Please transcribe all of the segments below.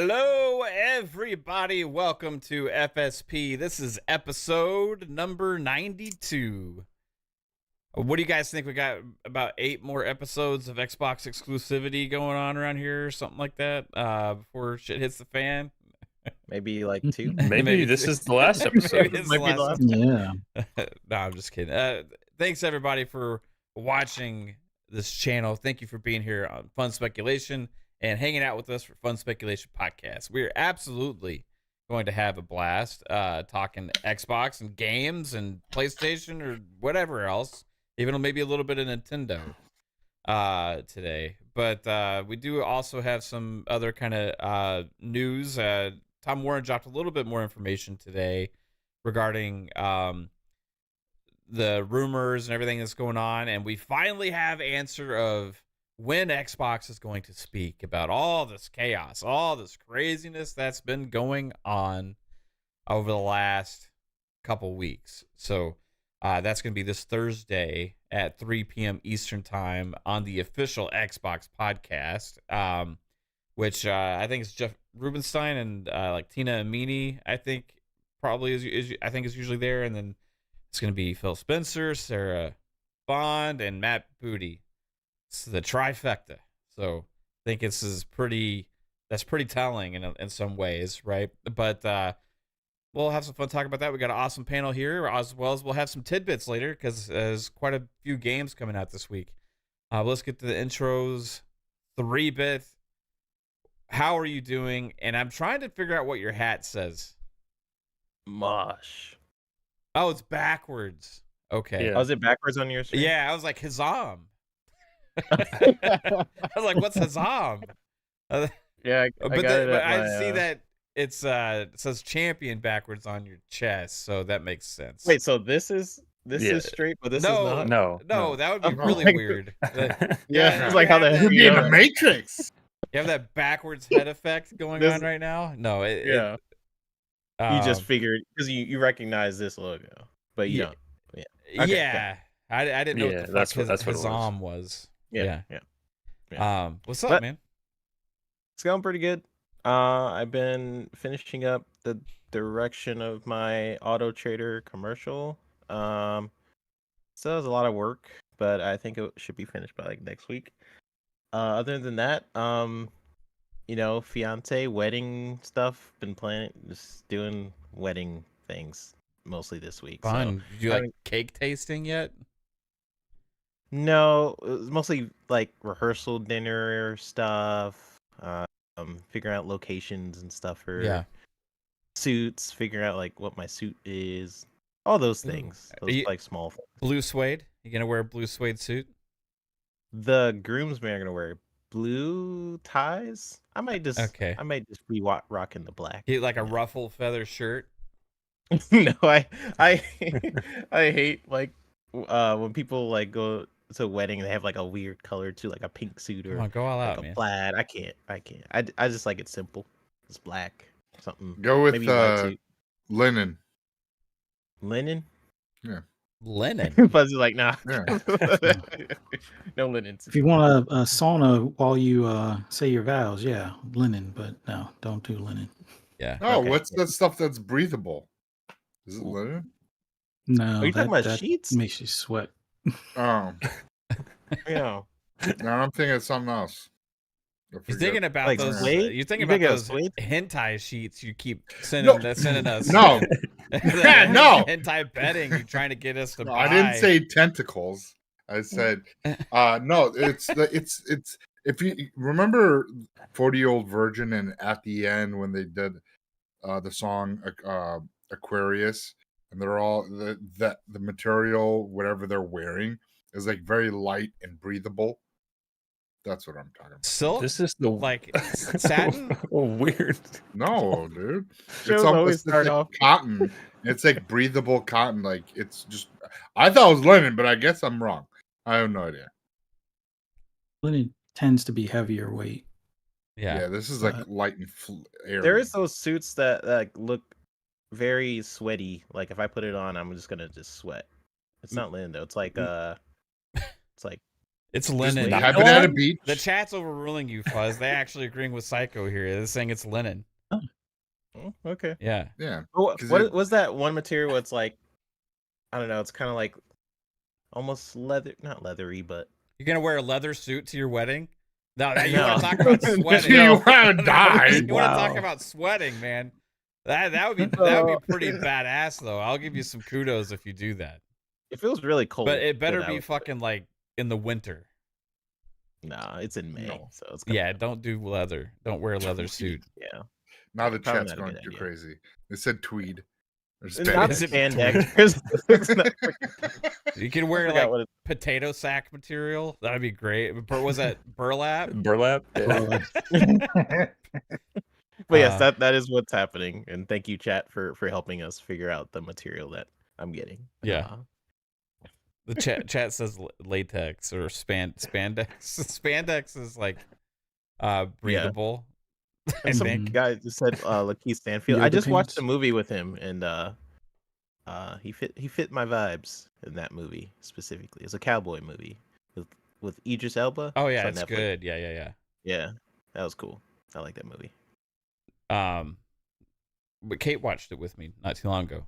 Hello, everybody. Welcome to FSP. This is episode number 92. What do you guys think? We got about 8 more episodes of Xbox exclusivity going on around here, or something like that, before shit hits the fan. Maybe like 2. Maybe this is the last episode. Maybe it's Might the be the last last. episode. No, I'm just kidding. Thanks, everybody, for watching this channel. Thank you for being here on Fun Speculation and hanging out with us for Fun Speculation Podcast. We're absolutely going to have a blast talking Xbox and games and PlayStation or whatever else, even maybe a little bit of Nintendo today. But we do also have some other kind of news. Tom Warren dropped a little bit more information today regarding the rumors and everything that's going on, and we finally have answer of when Xbox is going to speak about all this chaos, all this craziness that's been going on over the last couple weeks. So that's going to be this Thursday at 3 p.m. Eastern time on the official Xbox podcast, which I think is Jeff Rubenstein and like Tina Amini, I think probably is usually there. And then it's going to be Phil Spencer, Sarah Bond, and Matt Booty. It's the trifecta. So I think that's pretty telling in some ways, right? But we'll have some fun talking about that. We got an awesome panel here, as well as we'll have some tidbits later because there's quite a few games coming out this week. Let's get to the intros. 3-bit. How are you doing? And I'm trying to figure out what your hat says. Mosh. Oh, it's backwards. Okay. Yeah. Oh, is it backwards on your screen? Yeah, I was like, Hazam. I was like, what's Hazam? Yeah, I see that it says champion backwards on your chest, so that makes sense. Wait, so this is straight, but this is not? No, that would be really weird. Yeah, it's like how the You'd be in the Matrix. You have that backwards head effect going on right now? No, you just figured because you recognize this logo, but you don't. Yeah. Okay, yeah. I didn't know what the fuck that's what Hazam was. Yeah. What's up, man? It's going pretty good. I've been finishing up the direction of my Auto Trader commercial. So it was a lot of work, but I think it should be finished by like next week. Other than that, fiance wedding stuff. Been planning, just doing wedding things mostly this week. Fun. So, Did you like cake tasting yet? No, it was mostly like rehearsal dinner stuff. Figuring out locations and stuff for suits. Figuring out like what my suit is. All those things. Those like small things. Blue suede. You gonna wear a blue suede suit? The groomsmen are gonna wear blue ties. I might just be rocking the black. You like a ruffle feather shirt? No, I hate like when people like go to a wedding and they have like a weird color too, like a pink suit or go all out, like man. a plaid. I can't. I just like it simple. It's black. Something. Go with linen. Linen? Yeah. Linen. Fuzzy's like, nah. Yeah. No linen. If you want a sauna while you say your vows, yeah, linen, but no, don't do linen. Yeah. Oh, what's that stuff that's breathable? Is it linen? No. Are you talking about sheets? Makes you sweat. Oh. Yeah. No, I'm thinking of something else. You're thinking about like those. suede? You're thinking You about think those of hentai sheets you keep sending us. No. No. Hentai bedding. You're trying to get us to buy. I didn't say tentacles. I said no. It's if you remember 40-Year-Old Virgin and at the end when they did the song Aquarius, and they're all the material, whatever they're wearing, is like very light and breathable. That's what I'm talking about. Silk? This is the like satin? Weird. No, dude. Shows always start like off cotton. It's like breathable cotton. Like it's just. I thought it was linen, but I guess I'm wrong. I have no idea. Linen tends to be heavier weight. Yeah. This is like light and airy. There is those suits that like look very sweaty. Like if I put it on, I'm just gonna sweat. It's not linen though. It's like It's Just linen. having at a beach. The chat's overruling you, Fuzz. They actually agreeing with Psycho here. They're saying it's linen. Oh, okay. Yeah. Yeah. What was that one material? It's like, I don't know. It's kind of like almost leather, not leathery, but You're gonna wear a leather suit to your wedding? No, you No. want to talk about sweating? You want to die? You want to talk Wow. about sweating, man? That would be pretty badass, though. I'll give you some kudos if you do that. it feels really cold. But it better then I be would- fucking like in the winter. Nah, it's in May, No. so it's gonna, Yeah, don't do leather. Don't wear a leather suit. yeah. Now the Probably chat's not a going good too idea. crazy. They said tweed. Or Not Is it spandex. It's not freaking- You can wear forgot like what it- potato sack material. That'd be great. Was that burlap? Burlap. Yeah. But yes, Uh, that is what's happening, and thank you, chat, for helping us figure out the material that I'm getting. Yeah. The chat says latex or spandex. Spandex is like breathable. I And some think. guy just said Lakeith Stanfield. Yoga I just watched pants. a movie with him, and he fit my vibes in that movie specifically. It's a cowboy movie with Idris Elba. Oh yeah, on it's Netflix. good. Yeah. Yeah, that was cool. I like that movie. But Kate watched it with me not too long ago.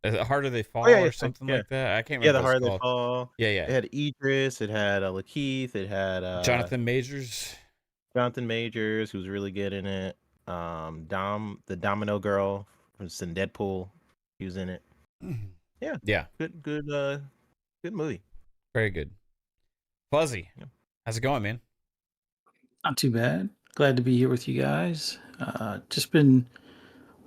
Is it Harder They Fall yeah, or yeah, something yeah. like that? I can't Yeah, remember. The what Harder it's They called. Fall. Yeah, It had Idris. It had Lakeith. It had Jonathan Majors. Jonathan Majors, who's really good in it. The Domino Girl from Deadpool, he was in it. Yeah, Good movie. very good. Fuzzy, Yeah. how's it going, man? Not too bad. Glad to be here with you guys. Just been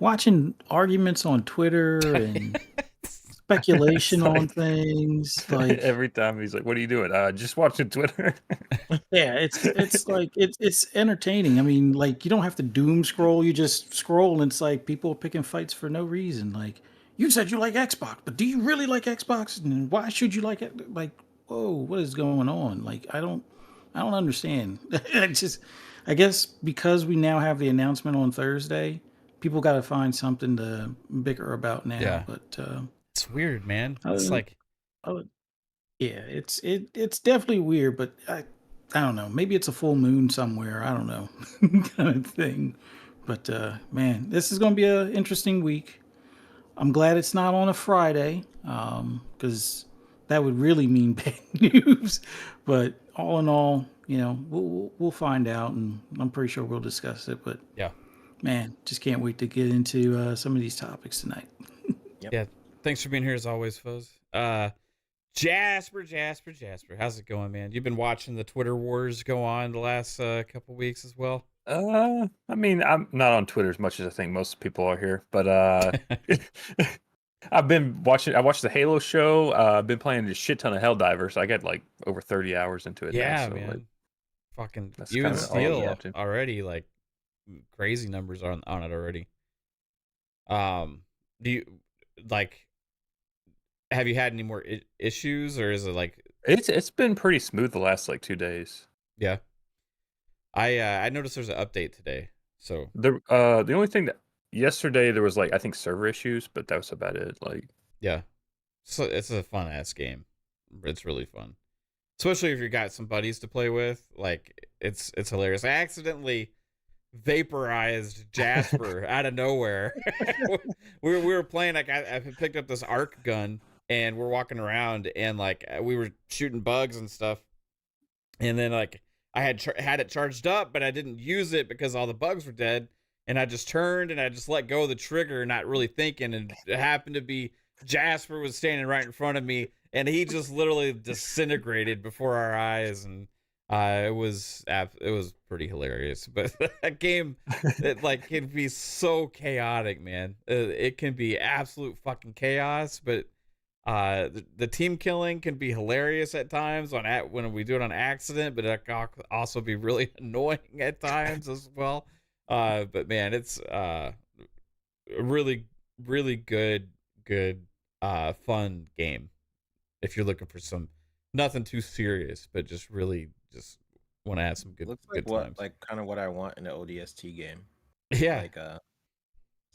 watching arguments on Twitter and speculation on things. Like, Every time he's like, "What are you doing?" Just watching Twitter. yeah, it's like it's entertaining. I mean, like, you don't have to doom scroll. You just scroll, and it's like people picking fights for no reason. Like, you said you like Xbox, but do you really like Xbox? And why should you like it? Like, whoa, what is going on? Like, I don't understand. I guess because we now have the announcement on Thursday, people got to find something to bicker about now. Yeah. But It's weird, man. I It's don't- like yeah, it's definitely weird. But I don't know. Maybe it's a full moon somewhere. I don't know, kind of thing. But man, this is going to be an interesting week. I'm glad it's not on a Friday, because that would really mean bad news. But all in all, we'll find out, and I'm pretty sure we'll discuss it. But Yeah. man, just can't wait to get into some of these topics tonight. Yeah. Thanks for being here as always, Fuzz. Jasper, how's it going, man? You've been watching the Twitter wars go on the last couple weeks as well. I mean, I'm not on Twitter as much as I think most people are here, but I've been watching. I watched the Halo show. I've been playing a shit ton of Helldivers. I got like over 30 hours into it. Yeah, now, so, man. like, Fucking that's you and kinda all I'm Steel up to. already like crazy numbers on it already. Do you like? Have you had any more issues, or is it like? it's been pretty smooth the last like 2 days. Yeah. I noticed there's an update today. So The only thing that yesterday there was like I think server issues, but that was about it. Like yeah. So it's a fun ass game. It's really fun. Especially if you got some buddies to play with. Like it's hilarious. I accidentally vaporized Jasper out of nowhere. we were playing, like I picked up this arc gun and we're walking around and like we were shooting bugs and stuff. And then like I had it charged up, but I didn't use it because all the bugs were dead. And I just turned and I just let go of the trigger, not really thinking. And it happened to be Jasper was standing right in front of me, and he just literally disintegrated before our eyes. And it was pretty hilarious. But that game, it like can be so chaotic, man. It can be absolute fucking chaos, but the team killing can be hilarious at times when we do it on accident, but it can also be really annoying at times as well. But man, it's a really, really good, fun game. If you're looking for nothing too serious, but just really just want to have some good, Looks good like times. kind of what I want in an ODST game. Yeah. Like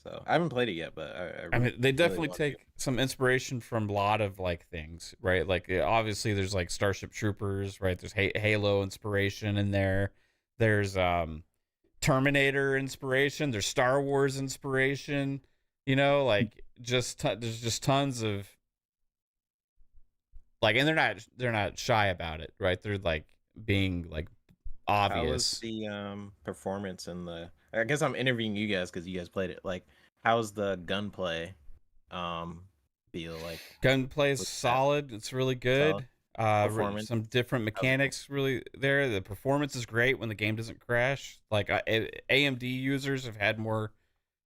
So I haven't played it yet, but I mean, they really definitely want to. take some inspiration from a lot of like things, right? Like obviously there's like Starship Troopers, right? There's Halo inspiration in there. There's Terminator inspiration. There's Star Wars inspiration. You know, like there's just tons of like, and they're not shy about it, right? They're like being like How was obvious. the performance in the? I guess I'm interviewing you guys because you guys played it. Like, how's the gunplay feel like? Gunplay's with that solid. It's really good. solid performance? Some different mechanics really there. The performance is great when the game doesn't crash. Like AMD users have had more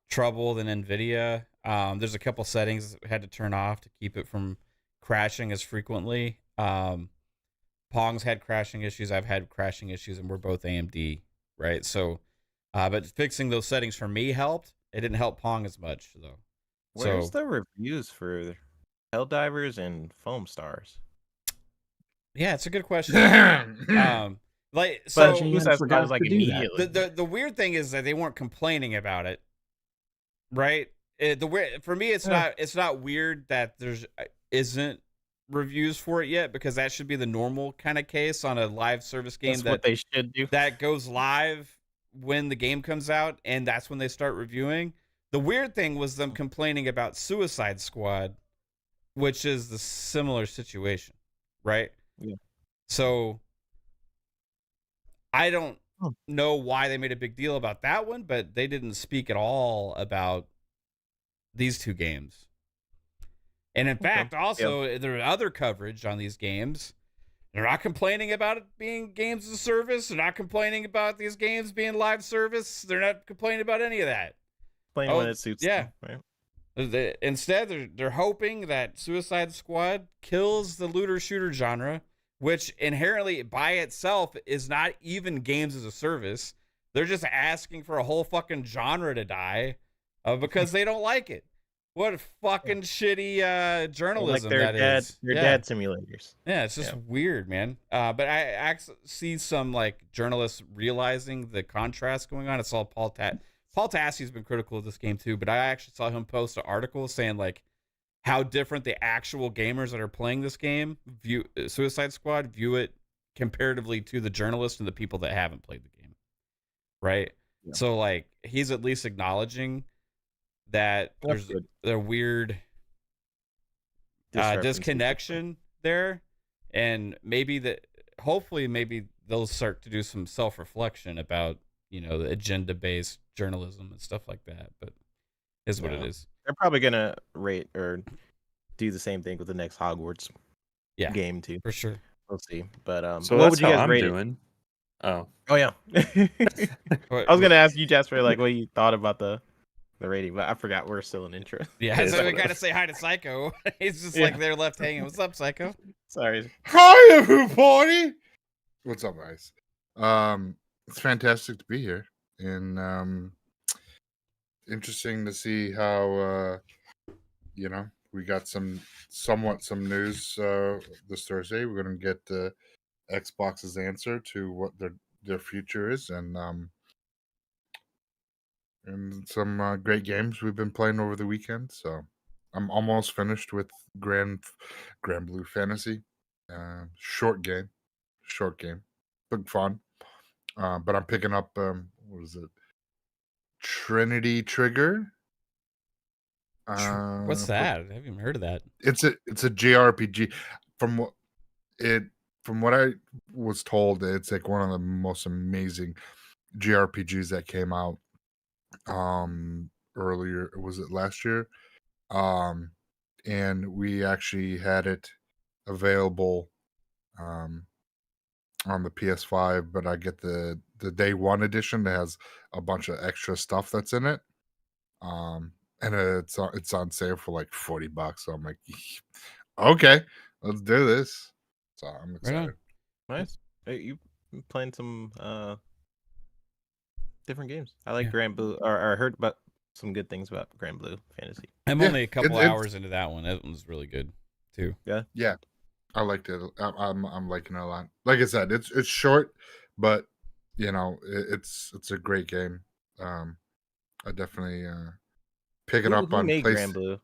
trouble than NVIDIA. There's a couple settings I had to turn off to keep it from crashing as frequently. Pong's had crashing issues. I've had crashing issues, and we're both AMD, right? So, but fixing those settings for me helped. It didn't help Pong as much, though. Where's So, the reviews for Helldivers and Foam Stars? yeah, it's a good question. Damn. Like, But so IGN forgot like to do that. immediately. the weird thing is that they weren't complaining about it, right? For me, it's not weird that there's isn't reviews for it yet, because that should be the normal kind of case on a live service game. That's what they should do. That goes live when the game comes out, and that's when they start reviewing. The weird thing was them complaining about Suicide Squad, which is the similar situation, right? Yeah. So I don't Hmm. know why they made a big deal about that one, but they didn't speak at all about these two games. And in fact, also, there's other coverage on these games. They're not complaining about it being games as a service. They're not complaining about these games being live service. They're not complaining about any of that. Playing when it suits them, right? Instead, they're hoping that Suicide Squad kills the looter shooter genre, which inherently by itself is not even games as a service. They're just asking for a whole fucking genre to die because they don't like it. What fucking shitty journalism like that is. They're dad simulators. Yeah, it's just weird, man. But I actually see some like journalists realizing the contrast going on. I saw Paul Tassi's been critical of this game too, but I actually saw him post an article saying like how different the actual gamers that are playing this game view Suicide Squad view it comparatively to the journalists and the people that haven't played the game. Right? Yeah. So like he's at least acknowledging that there's a weird disconnection there, and hopefully they'll start to do some self-reflection about, you know, the agenda-based journalism and stuff like that, but is what it is. They're probably gonna rate or do the same thing with the next Hogwarts game too. For sure. We'll see. But so what that's would you how guys I'm rate doing. Oh yeah. I was gonna ask you, Jasper, like what you thought about the rating, but I forgot we're still in intro. Yeah, so we gotta say hi to Psycho. He's just like they're left hanging. What's up, Psycho? Sorry. Hi everybody. What's up, guys? It's fantastic to be here, and interesting to see how you know, we got some news this Thursday. We're gonna get Xbox's answer to what their future is, and some great games we've been playing over the weekend. So I'm almost finished with Grand Blue Fantasy. Short game, but fun. But I'm picking up what is it? Trinity Trigger. What's that? I haven't even heard of that. It's a JRPG. From what I was told, it's like one of the most amazing JRPGs that came out earlier. Was it last year? And we actually had it available on the PS5, but I get the day one edition that has a bunch of extra stuff that's in it. And it's on sale for like $40. So I'm like, okay, let's do this. So I'm excited. Right. Nice. Hey, you playing some different games? I like Grand Blue, or I heard about some good things about Grand Blue Fantasy. I'm only a couple hours into that one. That one's really good too. Yeah. I liked it. I'm liking it a lot. Like I said, it's short, but you know, it's a great game. I definitely pick it up Who on made place. Grand Blue?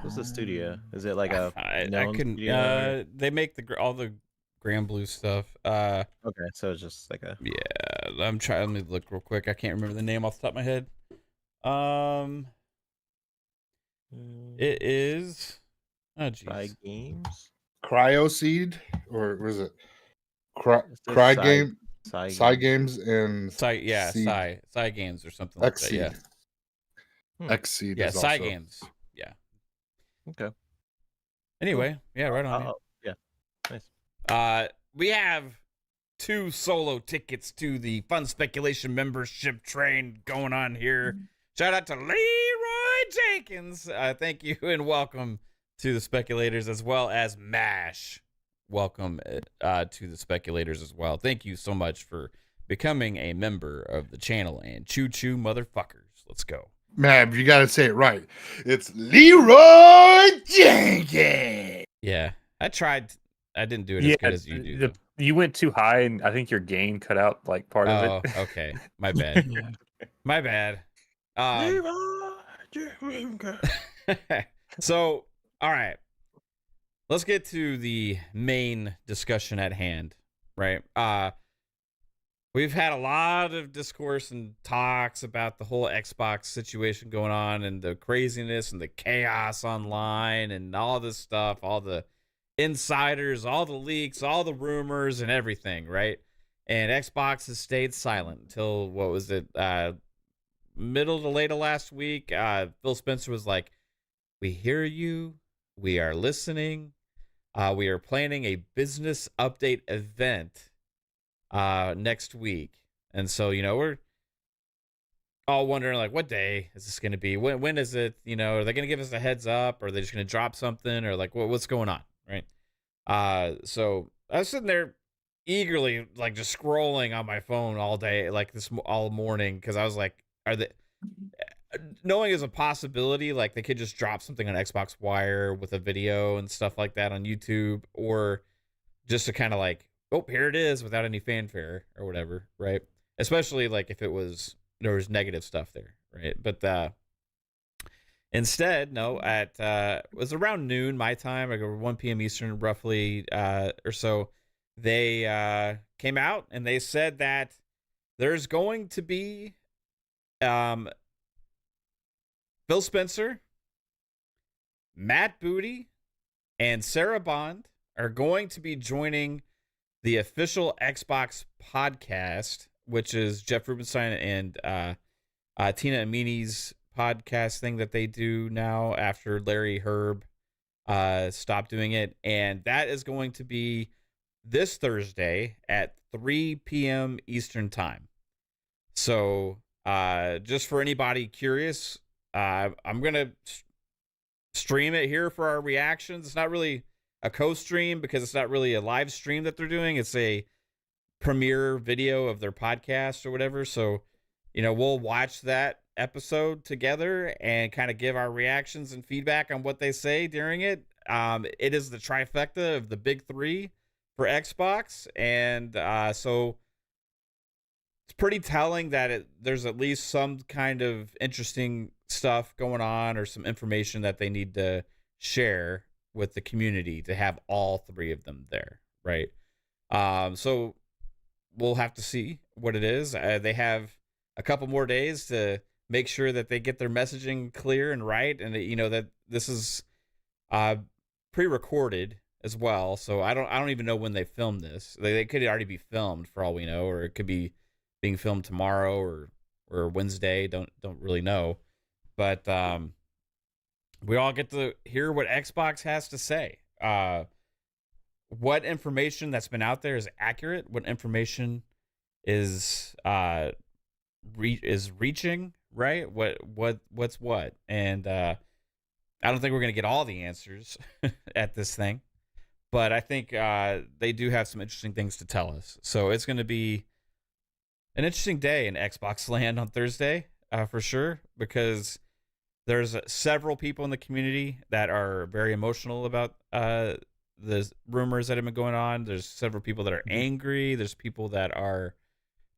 What's the studio? Is it like a I known couldn't. studio? They make all the Grand Blue stuff. Okay, so it's just like a. Yeah, I'm trying. Let me look real quick. I can't remember the name off the top of my head. It is. Oh, Psy jeez. Games. Cryo Seed, or was it It says Cry Psy- Game, Psy Psy Games. Games, and Seed. Psy Games or something like X that. Seed. Yeah, X Seed yeah, is Psy also. Games. Yeah. Okay. Anyway, yeah, right on. Yeah. Nice. We have 2 solo tickets to the Fun Speculation membership train going on here. Shout out to Leroy Jenkins. Thank you and welcome to the speculators, as well as MASH. Welcome to the speculators as well. Thank you so much for becoming a member of the channel, and choo choo motherfuckers. Let's go. Man, you got to say it right. It's Leroy Jenkins. Yeah, I tried. I didn't do it as good as you do. though. You went too high, and I think your gain cut out like part of Oh, it. okay. My bad. Yeah. My bad. Okay. So, all right. Let's get to the main discussion at hand, right? We've had a lot of discourse and talks about the whole Xbox situation going on and the craziness and the chaos online and all this stuff, all the insiders, all the leaks, all the rumors and everything, right? And Xbox has stayed silent until, what was it, middle to late of last week. Phil Spencer was like, we hear you, we are listening, we are planning a business update event next week. And so, we're all wondering, like, what day is this going to be? When is it? Are they going to give us a heads up, or are they just going to drop something, or like what's going on, right? So I was sitting there eagerly, like, just scrolling on my phone all day, like all morning, because I was like, are they, knowing is a possibility, like they could just drop something on Xbox Wire with a video and stuff like that on YouTube, or just to kind of like, oh, here it is without any fanfare or whatever, right? Especially like if there was negative stuff there, right? But instead, no, at it was around noon my time, like 1 p.m. Eastern, roughly, or so, they came out and they said that there's going to be Phil Spencer, Matt Booty, and Sarah Bond are going to be joining the official Xbox podcast, which is Jeff Rubenstein and Tina Amini's podcast thing that they do now after Larry Herb stopped doing it. And that is going to be this Thursday at 3 p.m. Eastern time. So just for anybody curious, I'm going to stream it here for our reactions. It's not really a co-stream because it's not really a live stream that they're doing. It's a premiere video of their podcast or whatever. So, we'll watch that episode together and kind of give our reactions and feedback on what they say during it. It is the trifecta of the big 3 for Xbox. And so it's pretty telling that there's at least some kind of interesting stuff going on or some information that they need to share with the community to have all 3 of them there, right? So we'll have to see what it is. They have a couple more days to make sure that they get their messaging clear and right, and that this is pre-recorded as well. So I don't even know when they filmed this. They could already be filmed for all we know, or it could be being filmed tomorrow or Wednesday. Don't really know, but we all get to hear what Xbox has to say. What information that's been out there is accurate. What information is reaching, right? What's what? And I don't think we're gonna get all the answers at this thing, but I think they do have some interesting things to tell us. So it's gonna be an interesting day in Xbox land on Thursday, for sure, because there's several people in the community that are very emotional about the rumors that have been going on. There's several people that are angry. There's people that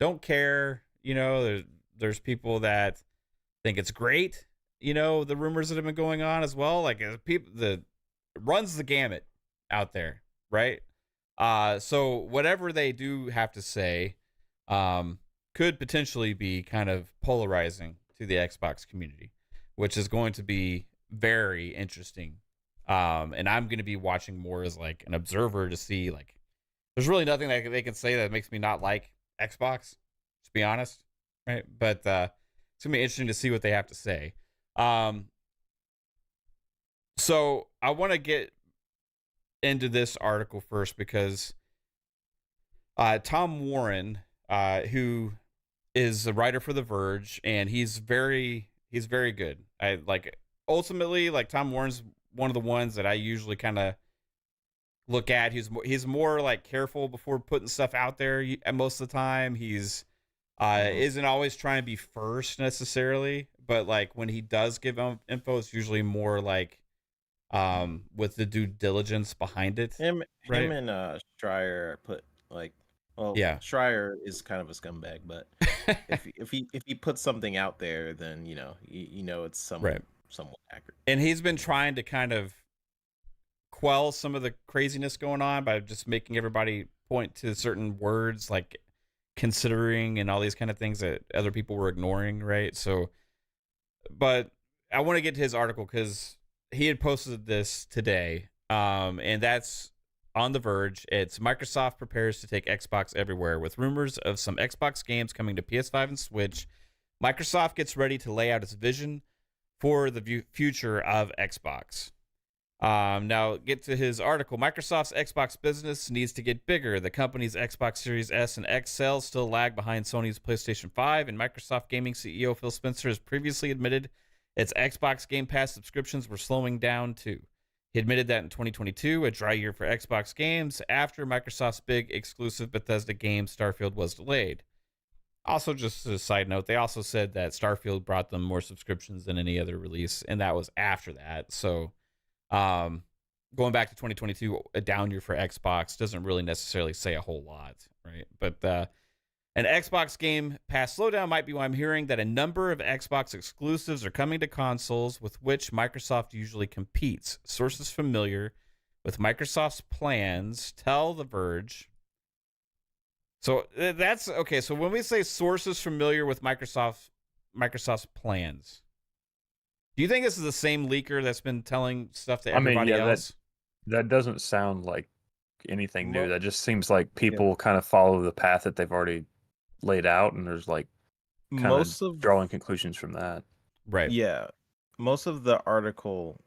don't care. There's people that think it's great. You know, the rumors that have been going on as well. Like people, runs the gamut out there, right? So whatever they do have to say, could potentially be kind of polarizing to the Xbox community, which is going to be very interesting. And I'm going to be watching more as like an observer to see, like, there's really nothing that they can say that makes me not like Xbox, to be honest, right? But it's going to be interesting to see what they have to say. So I want to get into this article first because Tom Warren, who is a writer for The Verge, and he's very good. I like ultimately like Tom Warren's one of the ones that I usually kind of look at. He's more like careful before putting stuff out there. Most of the time, he's isn't always trying to be first necessarily, but like when he does give info, it's usually more like with the due diligence behind it. Him right? and Schreier put like, well, Yeah. Schreier is kind of a scumbag, but if he puts something out there, then you know it's somewhat accurate. And he's been trying to kind of quell some of the craziness going on by just making everybody point to certain words like considering and all these kind of things that other people were ignoring, right? So, but I want to get to his article because he had posted this today, and that's on The Verge. It's Microsoft prepares to take Xbox everywhere with rumors of some Xbox games coming to PS5 and Switch. Microsoft gets ready to lay out its vision for the future of Xbox. Now, get to his article. Microsoft's Xbox business needs to get bigger. The company's Xbox Series S and X sales still lag behind Sony's PlayStation 5, and Microsoft Gaming CEO Phil Spencer has previously admitted its Xbox Game Pass subscriptions were slowing down too. He admitted that in 2022, a dry year for Xbox games, after Microsoft's big exclusive Bethesda game Starfield was delayed. Also, just as a side note, they also said that Starfield brought them more subscriptions than any other release, and that was after that. So, going back to 2022, a down year for Xbox doesn't really necessarily say a whole lot, right? But an Xbox Game Pass slowdown might be why I'm hearing that a number of Xbox exclusives are coming to consoles with which Microsoft usually competes. Sources familiar with Microsoft's plans tell The Verge. So that's okay. So when we say sources familiar with Microsoft's plans, do you think this is the same leaker that's been telling stuff to everybody else? That doesn't sound like anything new. That just seems like people kind of follow the path that they've already laid out, and there's like most of drawing conclusions from that. Right. Yeah. Most of the article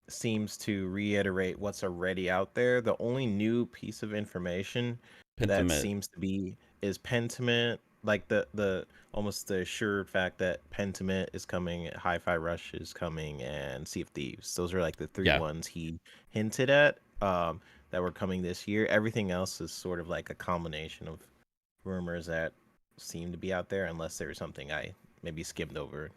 seems to reiterate what's already out there. The only new piece of information that seems to be is Pentiment, like the almost the assured fact that Pentiment is coming, Hi-Fi Rush is coming, and Sea of Thieves. Those are like the three ones he hinted at that were coming this year. Everything else is sort of like a combination of rumors that seem to be out there, unless there's something I maybe skimmed over.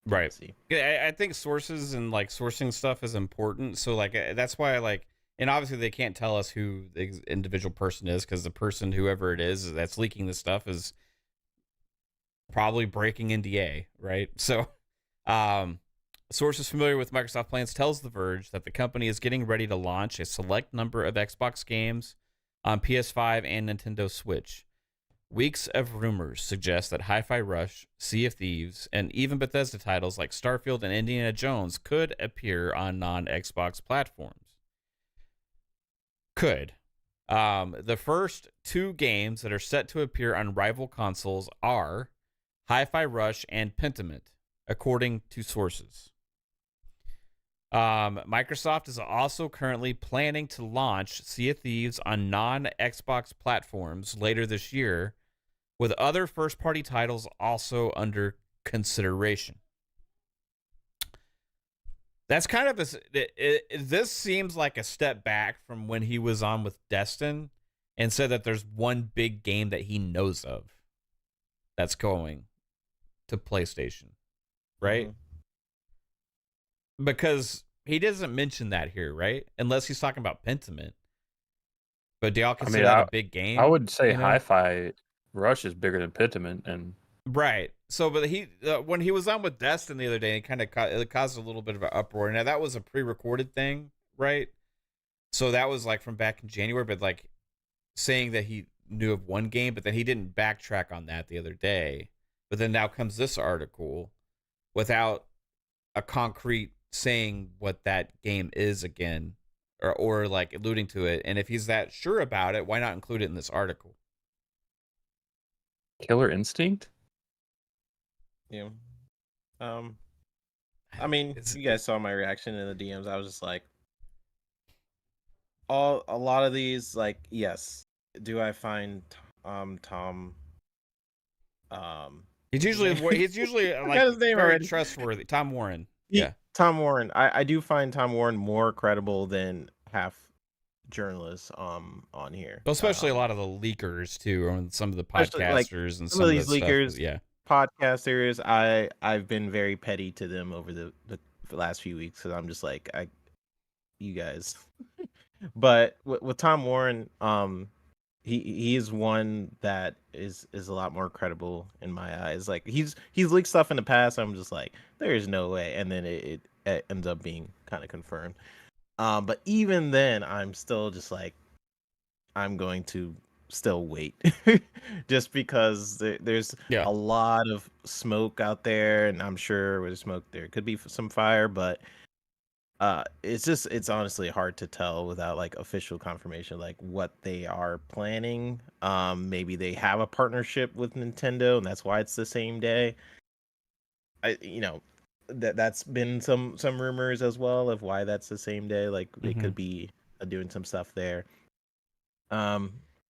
Right. I think sources and like sourcing stuff is important. So like that's why I like, and obviously they can't tell us who the individual person is because the person, whoever it is that's leaking this stuff, is probably breaking NDA, right? So, sources familiar with Microsoft plans tells The Verge that the company is getting ready to launch a select number of Xbox games on PS5 and Nintendo Switch. Weeks of rumors suggest that Hi-Fi Rush, Sea of Thieves, and even Bethesda titles like Starfield and Indiana Jones could appear on non-Xbox platforms. Could. The first two games that are set to appear on rival consoles are Hi-Fi Rush and Pentiment, according to sources. Microsoft is also currently planning to launch Sea of Thieves on non-Xbox platforms later this year, with other first-party titles also under consideration. That's kind of this seems like a step back from when he was on with Destin and said that there's one big game that he knows of that's going to PlayStation, right? Mm-hmm. Because he doesn't mention that here, right? Unless he's talking about Pentiment. But do y'all consider that a big game? I would say Hi-Fi Rush is bigger than Pentiment, and right. but he when he was on with Destin the other day, it kind of it caused a little bit of an uproar. Now that was a pre-recorded thing, right? So that was like from back in January, but like saying that he knew of one game, but then he didn't backtrack on that the other day. But then now comes this article without a concrete saying what that game is again, or like alluding to it. And if he's that sure about it, why not include it in this article? Killer Instinct? Yeah. I mean, you guys saw my reaction in the DMs. I was just like, a lot of these, like, yes. Do I find Tom? He's usually like his name very already. trustworthy. Tom Warren. Yeah. Tom Warren. I do find Tom Warren more credible than half journalists on here. Especially a lot of the leakers too, or some of the podcasters and some of these leakers. Stuff, yeah. Podcasters, I've been very petty to them over the last few weeks because I'm just like, you guys. But with Tom Warren, he is one that is a lot more credible in my eyes. Like he's leaked stuff in the past. I'm just like, there is no way, and then it ends up being kind of confirmed. But even then, I'm still just like, I'm going to still wait, just because there's a lot of smoke out there, and I'm sure with smoke there could be some fire, but it's honestly hard to tell without like official confirmation, like what they are planning. Maybe they have a partnership with Nintendo, and that's why it's the same day. That's been some rumors as well of why that's the same day. Like they could be doing some stuff there.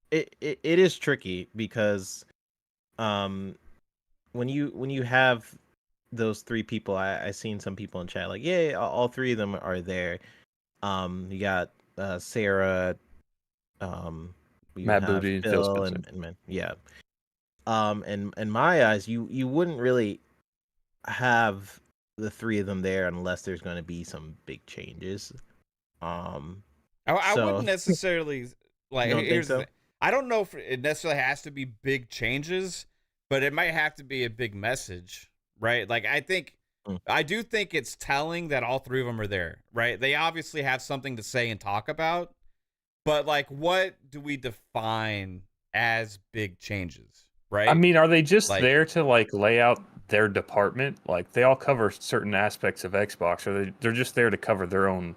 It is tricky because when you have those three people, I seen some people in chat like, yeah, all three of them are there. You got Sarah, Matt Booty, Phil, and yeah. And in my eyes, you wouldn't really have the three of them there unless there's going to be some big changes. I wouldn't necessarily like. Here's so? I don't know if it necessarily has to be big changes, but it might have to be a big message, right? Like I do think it's telling that all three of them are there, right? They obviously have something to say and talk about, but like, what do we define as big changes, right? I mean, are they just like, there to like lay out their department? Like they all cover certain aspects of Xbox, or they're just there to cover their own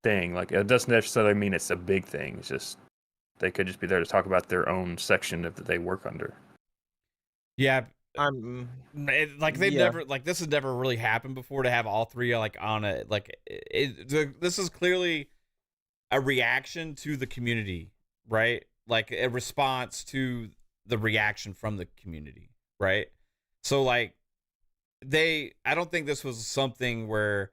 thing? Like it doesn't necessarily mean it's a big thing. It's just they could just be there to talk about their own section that they work under. Yeah. Never, like, this has never really happened before to have all three like on a, like this is clearly a reaction to the community, right? Like a response to the reaction from the community, right? So like I don't think this was something where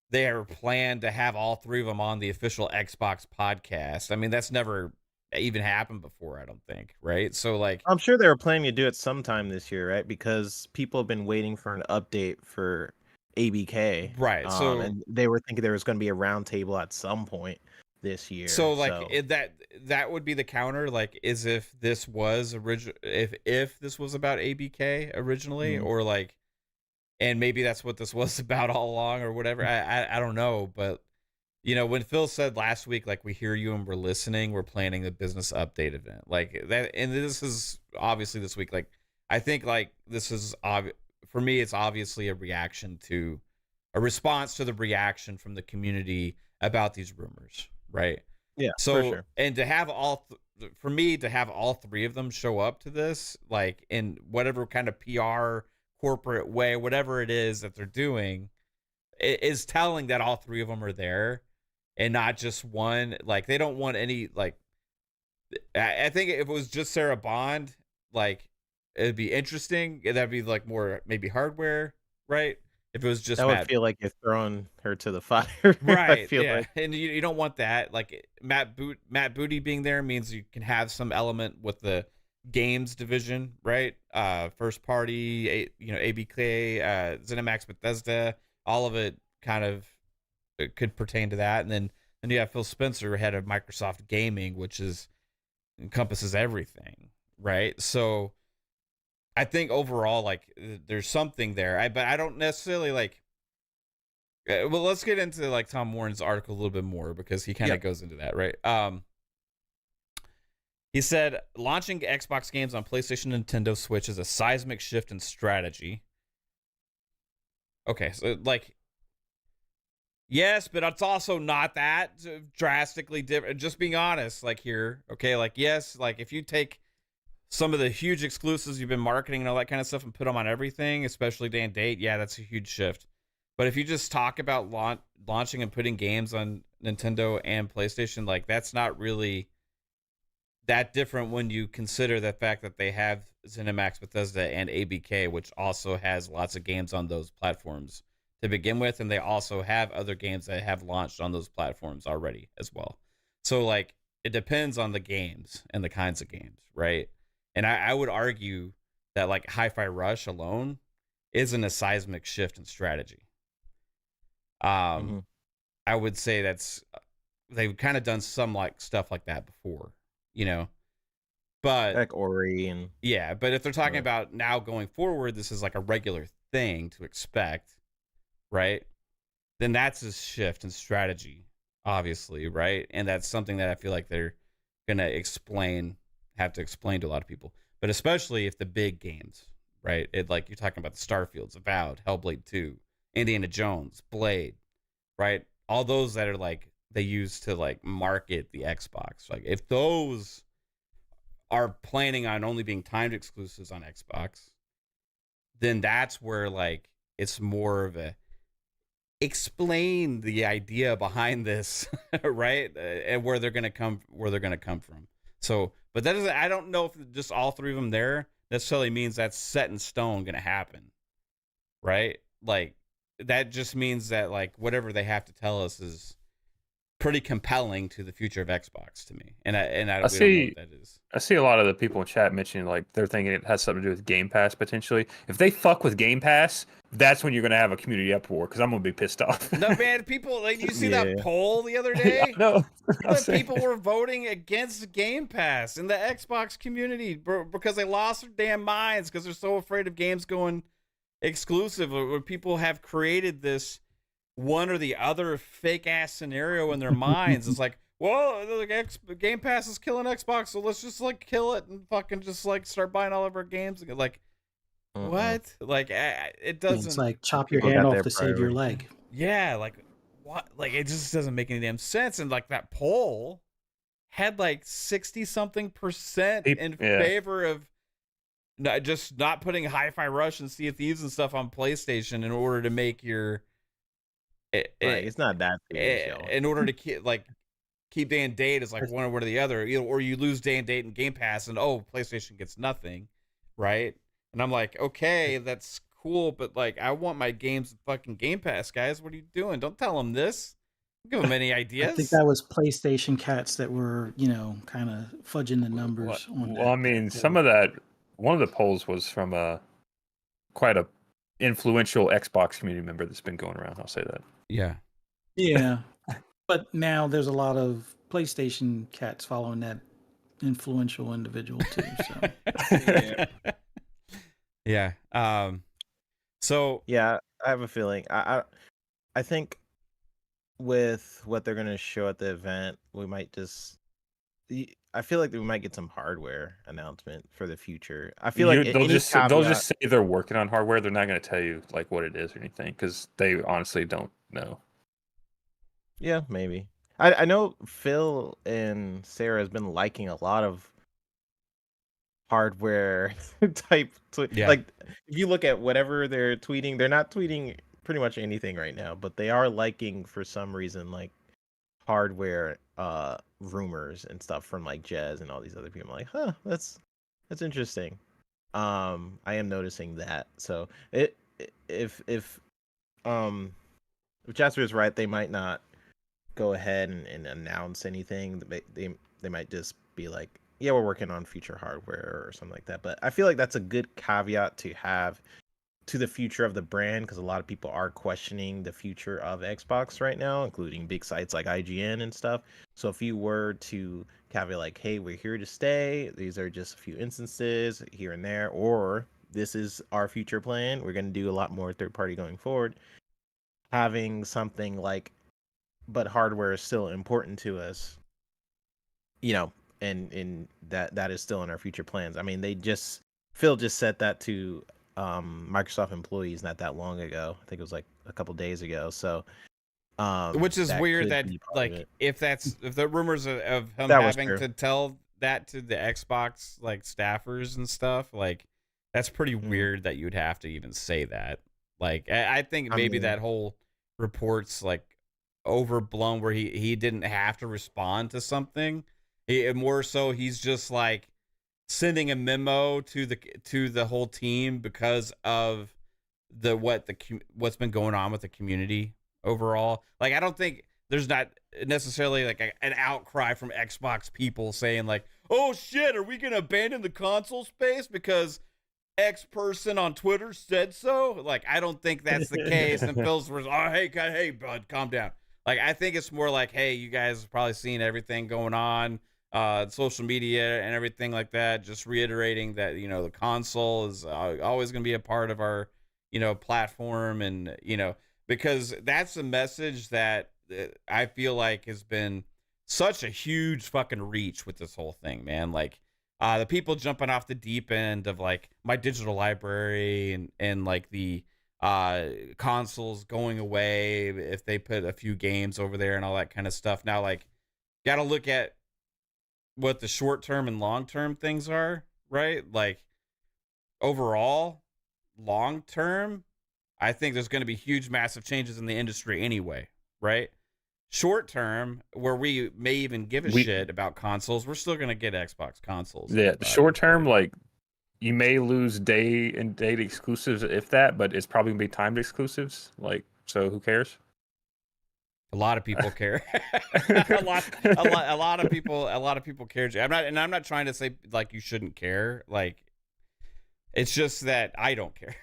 they are planned to have all three of them on the official Xbox podcast. I mean, that's never even happened before, I don't think, right? So like I'm sure they were planning to do it sometime this year, right? Because people have been waiting for an update for ABK, right? So and they were thinking there was going to be a roundtable at some point this year. So like that would be the counter, like, is if this was if this was about ABK originally, or like, and maybe that's what this was about all along or whatever. I don't know, but you know, when Phil said last week, like, we hear you and we're listening, we're planning the business update event, like that, and this is obviously this week. Like, I think like this is for me, it's obviously a response to the reaction from the community about these rumors, right? Yeah. So, for sure. And to have for me to have all three of them show up to this, like in whatever kind of PR corporate way, whatever it is that they're doing, it is telling that all three of them are there. And not just one. Like, they don't want any, like, I think if it was just Sarah Bond, like, it'd be interesting. That'd be like more maybe hardware, right? If it was just that would feel like you're throwing her to the fire, right? I feel like. And you don't want that. Like Matt Booty being there means you can have some element with the games division, right? First party, ABK, ZeniMax, Bethesda, all of it kind of. It could pertain to that, and then you have Phil Spencer, head of Microsoft Gaming, which encompasses everything, right? So I think overall, like, there's something there. But I don't necessarily like. Well, let's get into like Tom Warren's article a little bit more because he kind of goes into that, right? He said launching Xbox games on PlayStation and Nintendo Switch is a seismic shift in strategy. Okay, so like, yes, but it's also not that drastically different. Just being honest, like here, okay, like yes, like if you take some of the huge exclusives you've been marketing and all that kind of stuff and put them on everything, especially day and date, yeah, that's a huge shift. But if you just talk about launching and putting games on Nintendo and PlayStation, like that's not really that different when you consider the fact that they have ZeniMax, Bethesda, and ABK, which also has lots of games on those platforms to begin with, and they also have other games that have launched on those platforms already as well. So, like, it depends on the games and the kinds of games, right? And I would argue that, like, Hi-Fi Rush alone isn't a seismic shift in strategy. I would say they've kind of done some like stuff like that before, you know, but like Ori and yeah, but if they're talking about now going forward, this is like a regular thing to expect, right? Then that's a shift in strategy, obviously, right? And that's something that I feel like they're gonna have to explain to a lot of people, but especially if the big games, right? It like you're talking about the Starfields, Avowed, Hellblade 2, Indiana Jones, Blade, right? All those that are like they use to like market the Xbox. Like if those are planning on only being timed exclusives on Xbox, then that's where like it's more of a explain the idea behind this, right? And where they're gonna come from. So, but that doesn't. I don't know if just all three of them there necessarily means that's set in stone gonna happen, right? Like that just means that like whatever they have to tell us is pretty compelling to the future of Xbox to me. And we don't know what that is. I see a lot of the people in chat mentioning like they're thinking it has something to do with Game Pass potentially. If they fuck with Game Pass, that's when you're gonna have a community uproar because I'm gonna be pissed off. No man, people like you see that poll the other day? No, people were voting against Game Pass in the Xbox community because they lost their damn minds because they're so afraid of games going exclusive, where people have created this one or the other fake ass scenario in their minds. It's like, well, the Game Pass is killing Xbox, so let's just like kill it and fucking just like start buying all of our games. Like, what? Like, it doesn't. It's like chop your hand off to save your leg. Yeah, like what? Like it just doesn't make any damn sense. And like that poll had like 60-something% in favor of just not putting Hi-Fi Rush and Sea of Thieves and stuff on PlayStation in order to make your it's not that serious, in order to keep day and date is like one or the other, or you lose day and date and Game Pass and PlayStation gets nothing, right? And I'm like, okay, that's cool, but like I want my games in fucking Game Pass, guys. What are you doing? Don't tell them this. Don't give them any ideas. I think that was PlayStation cats that were, kind of fudging the numbers. Well, I mean, some of that. One of the polls was from quite a influential Xbox community member that's been going around. I'll say that. Yeah. Yeah. But now there's a lot of PlayStation cats following that influential individual too. So. Yeah. So yeah, I have a feeling. I think with what they're gonna show at the event, we might just. I feel like we might get some hardware announcement for the future. I feel like they'll just say they're working on hardware. They're not going to tell you like what it is or anything because they honestly don't know. Yeah, maybe. I know Phil and Sarah has been liking a lot of hardware type. Like if you look at whatever they're tweeting, they're not tweeting pretty much anything right now, but they are liking for some reason like hardware rumors and stuff from like Jez and all these other people. I'm like, huh, that's interesting. I am noticing that. So if Jasper is right, they might not go ahead and announce anything. They might just be like, yeah, we're working on future hardware or something like that. But I feel like that's a good caveat to have to the future of the brand, because a lot of people are questioning the future of Xbox right now, including big sites like IGN and stuff. So if you were to caveat like, hey, we're here to stay, these are just a few instances here and there, or this is our future plan. We're going to do a lot more third party going forward. Having something like, but hardware is still important to us, you know, and that is still in our future plans. I mean, Phil just said that to Microsoft employees not that long ago. I think it was like a couple days ago. So, which is that weird could that be part of like it. if the rumors of him That was having true. to tell that to the Xbox like staffers and stuff, like that's pretty weird that you'd have to even say that. Like I think maybe that whole report's like overblown where he didn't have to respond to something. More so he's just like sending a memo to the whole team because of what's been going on with the community overall. Like I don't think there's not necessarily like an outcry from Xbox people saying like, "Oh shit, are we going to abandon the console space because X person on Twitter said so?" Like I don't think that's the case. And Phil's was, "Oh hey bud, calm down." Like I think it's more like, "Hey, you guys have probably seen everything going on social media and everything like that, just reiterating that, you know, the console is always going to be a part of our, you know, platform." And, you know, because that's a message that I feel like has been such a huge fucking reach with this whole thing, man. Like the people jumping off the deep end of like my digital library and like the consoles going away if they put a few games over there and all that kind of stuff. Now, like, got to look at what the short-term and long-term things are, right? Like overall, long-term, I think there's going to be huge, massive changes in the industry anyway, right? Short-term, where we may even give a shit about consoles, we're still going to get Xbox consoles. Yeah, short-term, like you may lose day and date exclusives if that, but it's probably going to be timed exclusives. Like, so who cares? A lot of people care. a lot of people care. I'm not trying to say like you shouldn't care. Like it's just that I don't care.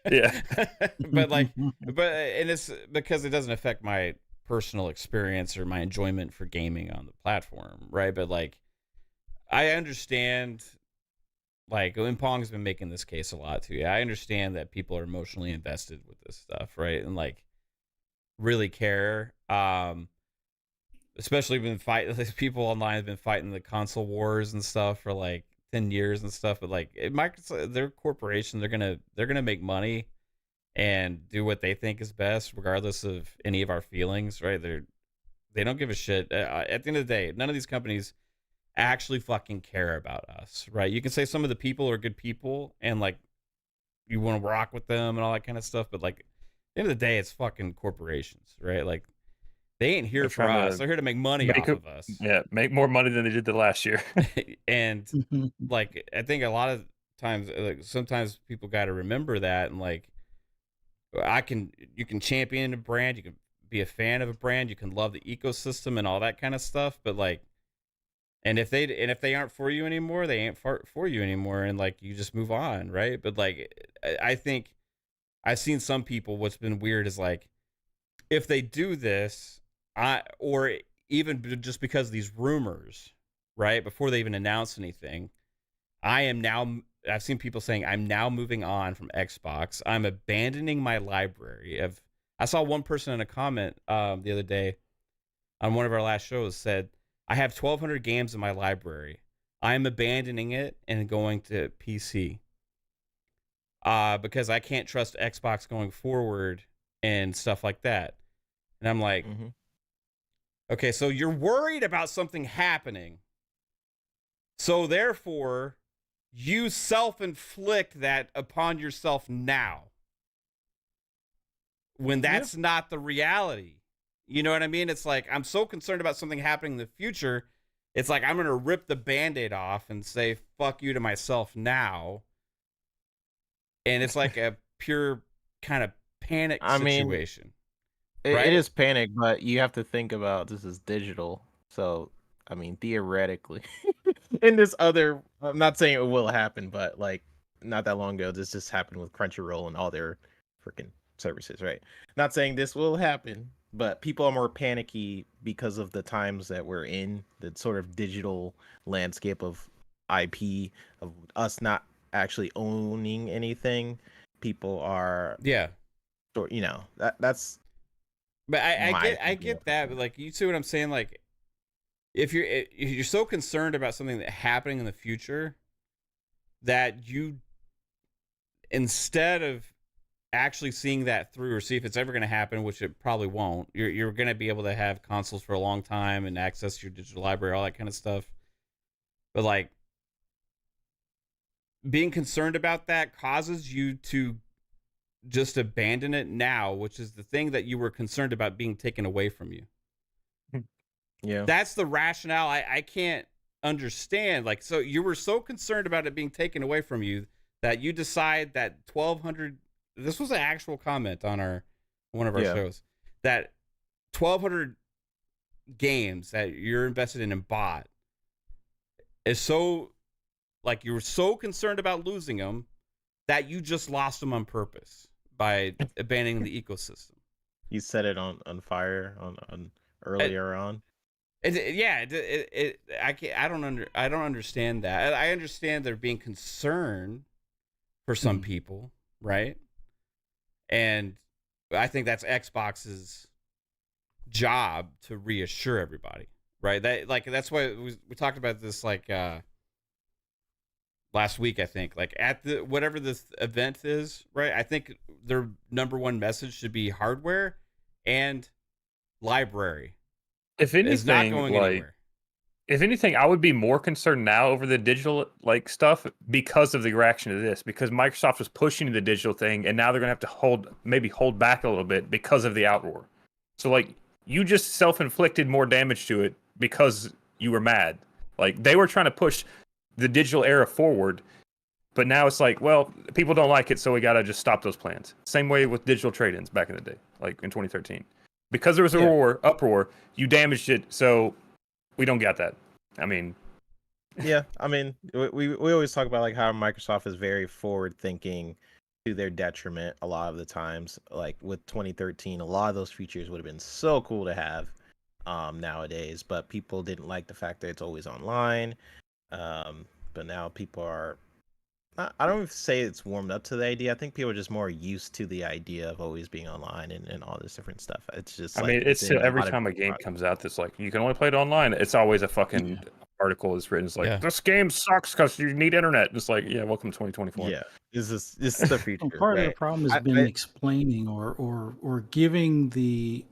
Yeah. but it's because it doesn't affect my personal experience or my enjoyment for gaming on the platform, right? But like I understand, like Pong's been making this case a lot too. I understand that people are emotionally invested with this stuff, right? And like really care, especially when people online have been fighting the console wars and stuff for like 10 years and stuff. But like Microsoft, their corporation, they're gonna make money and do what they think is best regardless of any of our feelings, right? They don't give a shit. At the end of the day, none of these companies actually fucking care about us, right? You can say some of the people are good people and like you want to rock with them and all that kind of stuff, but like at the end of the day, it's fucking corporations, right? Like they ain't here for us. They're here to make money off of us. Yeah, make more money than they did the last year. And like I think a lot of times, like sometimes people got to remember that. And like you can champion a brand, you can be a fan of a brand, you can love the ecosystem and all that kind of stuff. But like, and if they aren't for you anymore, they ain't for you anymore, and like you just move on, right? But like I think I've seen some people, what's been weird is like, if they do this, or even just because of these rumors, right, before they even announce anything, I've seen people saying, I'm now moving on from Xbox. I'm abandoning my library. I saw one person in a comment the other day on one of our last shows said, I have 1,200 games in my library. I'm abandoning it and going to PC. Because I can't trust Xbox going forward and stuff like that. And I'm like, okay, so you're worried about something happening. So therefore, you self-inflict that upon yourself now. When that's not the reality. You know what I mean? It's like, I'm so concerned about something happening in the future. It's like, I'm going to rip the Band-Aid off and say, fuck you to myself now. And it's like a pure kind of panic situation. It is panic, but you have to think about this is digital. So, I mean, theoretically, in this other, I'm not saying it will happen, but like not that long ago, this just happened with Crunchyroll and all their freaking services, right? Not saying this will happen, but people are more panicky because of the times that we're in, the sort of digital landscape of IP, of us not actually owning anything, people are, Yeah. you know, that's. But I my get that, but like you see what I'm saying, like if you're so concerned about something that happening in the future that you, instead of actually seeing that through or see if it's ever going to happen, which it probably won't, you're going to be able to have consoles for a long time and access to your digital library, all that kind of stuff. But like being concerned about that causes you to just abandon it now, which is the thing that you were concerned about being taken away from you. Yeah. That's the rationale I can't understand. Like, so you were so concerned about it being taken away from you that you decide that 1,200, this was an actual comment on one of our shows, that 1,200 games that you're invested in and bought is so, like, you were so concerned about losing them that you just lost them on purpose by abandoning the ecosystem. You set it on fire on earlier on. I don't understand that. I understand there being concern for some people, right? And I think that's Xbox's job to reassure everybody, right? That's why we talked about this last week, I think. Like at the whatever this event is, right? I think their number one message should be hardware and library. If anything, it's not going anywhere. If anything, I would be more concerned now over the digital stuff because of the reaction to this. Because Microsoft was pushing the digital thing, and now they're gonna have to hold back a little bit because of the outroar. So like you just self-inflicted more damage to it because you were mad. Like they were trying to push the digital era forward, but now it's like, well, people don't like it, so we gotta just stop those plans. Same way with digital trade-ins back in the day, like in 2013. Because there was uproar, you damaged it, so we don't get that. I mean, yeah, I mean, we always talk about like how Microsoft is very forward thinking to their detriment a lot of the times. Like with 2013, a lot of those features would have been so cool to have nowadays, but people didn't like the fact that it's always online. But now people are, I don't even say it's warmed up to the idea. I think people are just more used to the idea of always being online and all this different stuff. It's just, I mean, it's still, every time a game comes out that's like, you can only play it online, it's always a fucking article is written. It's like, this game sucks because you need internet. And it's like, yeah, welcome to 2024. Yeah, this is the future. Well, part of the problem has been explaining or giving the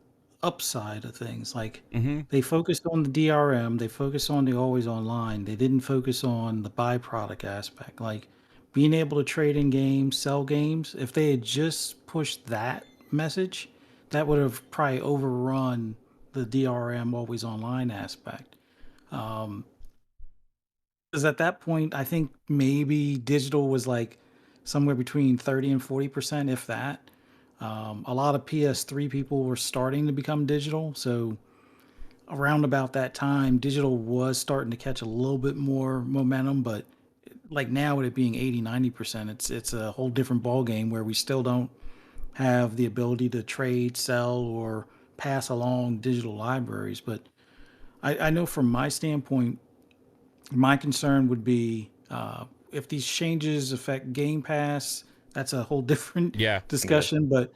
upside of things. Like they focused on the DRM, they focused on the always online. They didn't focus on the byproduct aspect, like being able to trade in games, sell games. If they had just pushed that message, that would have probably overrun the DRM always online aspect. Because at that point, I think maybe digital was like somewhere between 30 and 40%, if that. A lot of PS3 people were starting to become digital. So around about that time, digital was starting to catch a little bit more momentum. But like now with it being 80-90%, it's a whole different ball game where we still don't have the ability to trade, sell, or pass along digital libraries. But I know from my standpoint, my concern would be if these changes affect Game Pass, that's a whole different discussion. But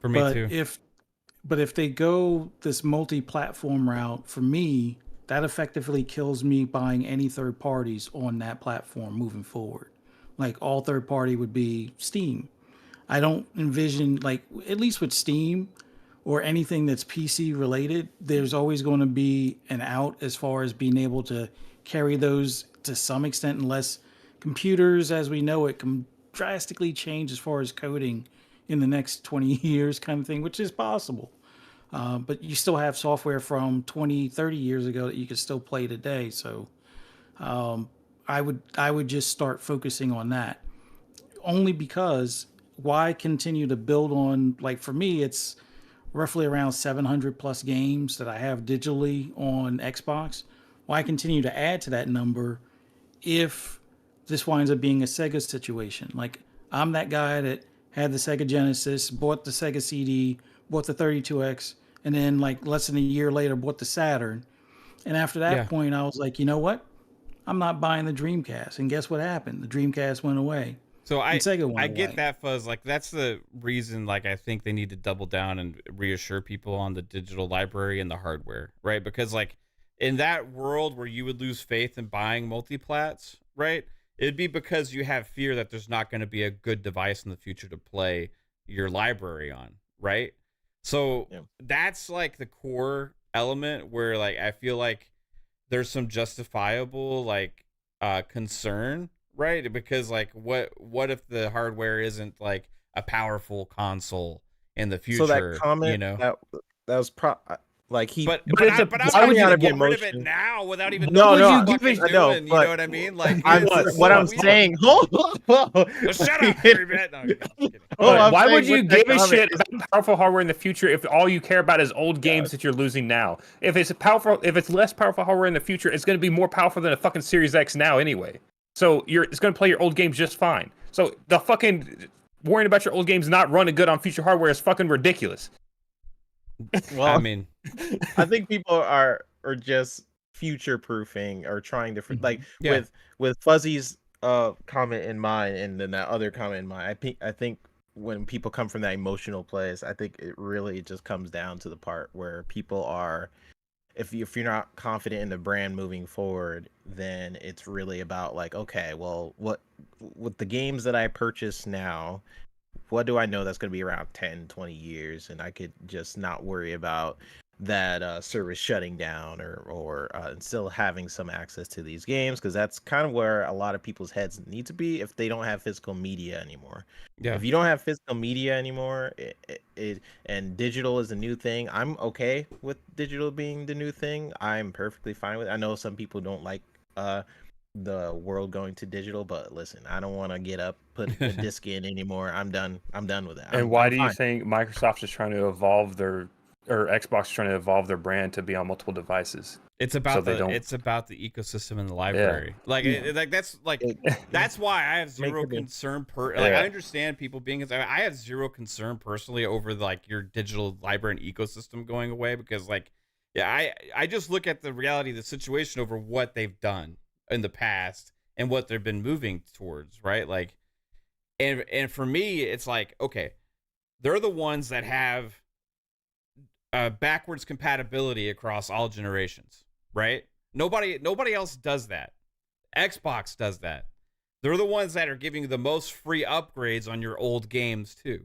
for me too. If they go this multi-platform route, for me, that effectively kills me buying any third parties on that platform moving forward. Like all third party would be Steam. I don't envision, like, at least with Steam or anything that's PC related, there's always going to be an out as far as being able to carry those to some extent, unless computers as we know it can drastically change as far as coding in the next 20 years kind of thing, which is possible. But you still have software from 20, 30 years ago that you could still play today. So I would just start focusing on that. Only because why continue to build on, like for me, it's roughly around 700 plus games that I have digitally on Xbox. Why continue to add to that number if this winds up being a Sega situation? Like I'm that guy that had the Sega Genesis, bought the Sega CD, bought the 32X, and then like less than a year later bought the Saturn. And after that point, I was like, you know what? I'm not buying the Dreamcast. And guess what happened? The Dreamcast went away. So And Sega went I get away. that, Fuzz. Like, that's the reason, like, I think they need to double down and reassure people on the digital library and the hardware, right? Because, like, in that world where you would lose faith in buying multiplats, right? It'd be because you have fear that there's not going to be a good device in the future to play your library on, right? So that's, like, the core element where, like, I feel like there's some justifiable, like, concern, right? Because, like, what if the hardware isn't like a powerful console in the future? So that comment, you know, that was like he. but But it's I, a- but I'm why not would gonna you get get rid of it emotion? now without even No, knowing no, what I- the fuck I it's know, doing. You but know what I mean? Like, I'm, it's what so I'm weird. saying. Hold on. Shut up, Freebet. No, I'm kidding. Oh, I'm Why saying would you with that give a comment shit is- about powerful hardware in the future if all you care about is old games that you're losing now? If it's less powerful hardware in the future, it's going to be more powerful than a fucking Series X now anyway. So it's going to play your old games just fine. So the fucking worrying about your old games not running good on future hardware is fucking ridiculous. Well, I mean, I think people are just future proofing or trying to like Yeah. with Fuzzy's comment in mind and then that other comment in mind. I think when people come from that emotional place, I think it really just comes down to the part where people are, if you're not confident in the brand moving forward, then it's really about like, okay, well, what with the games that I purchase now, what do I know that's going to be around 10, 20 years, and I could just not worry about that service shutting down or still having some access to these games, because that's kind of where a lot of people's heads need to be if they don't have physical media anymore. yeah. If you don't have physical media anymore, and digital is a new thing, I'm okay with digital being the new thing. I'm perfectly fine with it. I know some people don't like the world going to digital, but listen, I don't want to get up, put a disc in anymore. I'm done with that. And why I'm do you fine. think Microsoft is trying to evolve or Xbox is trying to evolve their brand to be on multiple devices? It's about they don't- it's about the ecosystem in the library. Like, that's why I have zero Make it- concern Yeah. I understand people being I have zero concern personally over like your digital library and ecosystem going away, because like, yeah, I just look at the reality of the situation over what they've done in the past and what they've been moving towards, right? Like, and for me, it's like, okay, they're the ones that have backwards compatibility across all generations, right? Nobody else does that. Xbox does that. They're the ones that are giving you the most free upgrades on your old games too,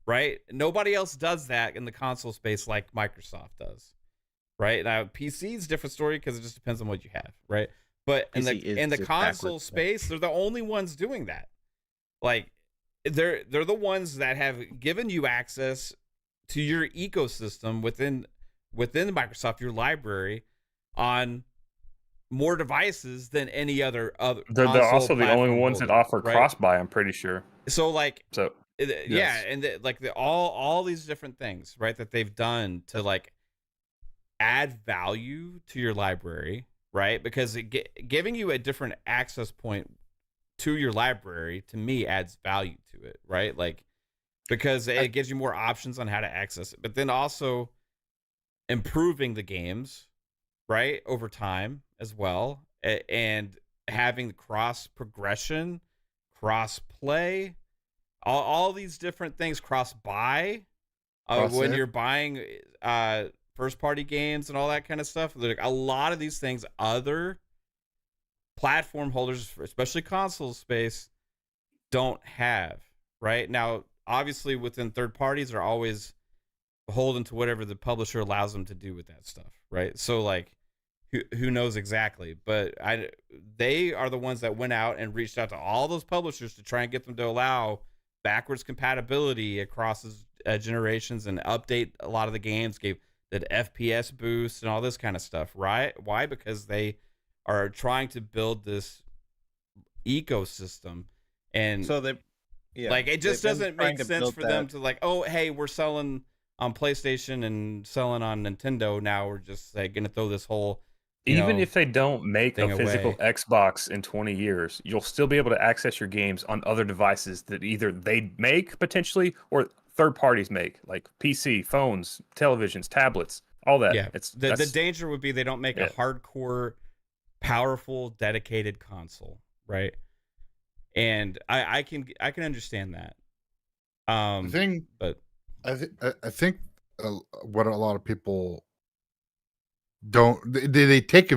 right? Nobody else does that in the console space like Microsoft does, right? Now, PC is a different story because it just depends on what you have, right? But in PC is the just console backwards. space, they're the only ones doing that. Like, they're the ones that have given you access to your ecosystem within Microsoft, your library, on more devices than any other They're console also the only platform ones that holder, offer right? cross-buy, I'm pretty sure. So like, So yeah, Yes. and like all these different things, right, that they've done to like add value to your library, right? Because giving you a different access point to your library, to me, adds value to it, right? Like, because it gives you more options on how to access it, but then also improving the games, right, over time as well, and having cross progression, cross play, all these different things, cross buy, when Cross-save. you're buying first party games and all that kind of stuff. Like, a lot of these things other platform holders, especially console space, don't have. Right now, obviously within third parties are always beholden to whatever the publisher allows them to do with that stuff, right? So like, who knows exactly, but they are the ones that went out and reached out to all those publishers to try and get them to allow backwards compatibility across generations and update a lot of the games, gave that FPS boost and all this kind of stuff, right? Why? Because they are trying to build this ecosystem, and So they, yeah, like, it just they've been doesn't trying make to sense build for them that- to like, oh, hey, we're selling on PlayStation and selling on Nintendo. Now we're just like going to throw this whole, even if they don't make thing a physical away. Xbox in 20 years, you'll still be able to access your games on other devices that either they make potentially or third parties make, like PC, phones, televisions, tablets, all that. yeah, the That's danger would be they don't make a Yeah. hardcore powerful, dedicated console, right? And I can understand that. The thing, but I think what a lot of people don't they take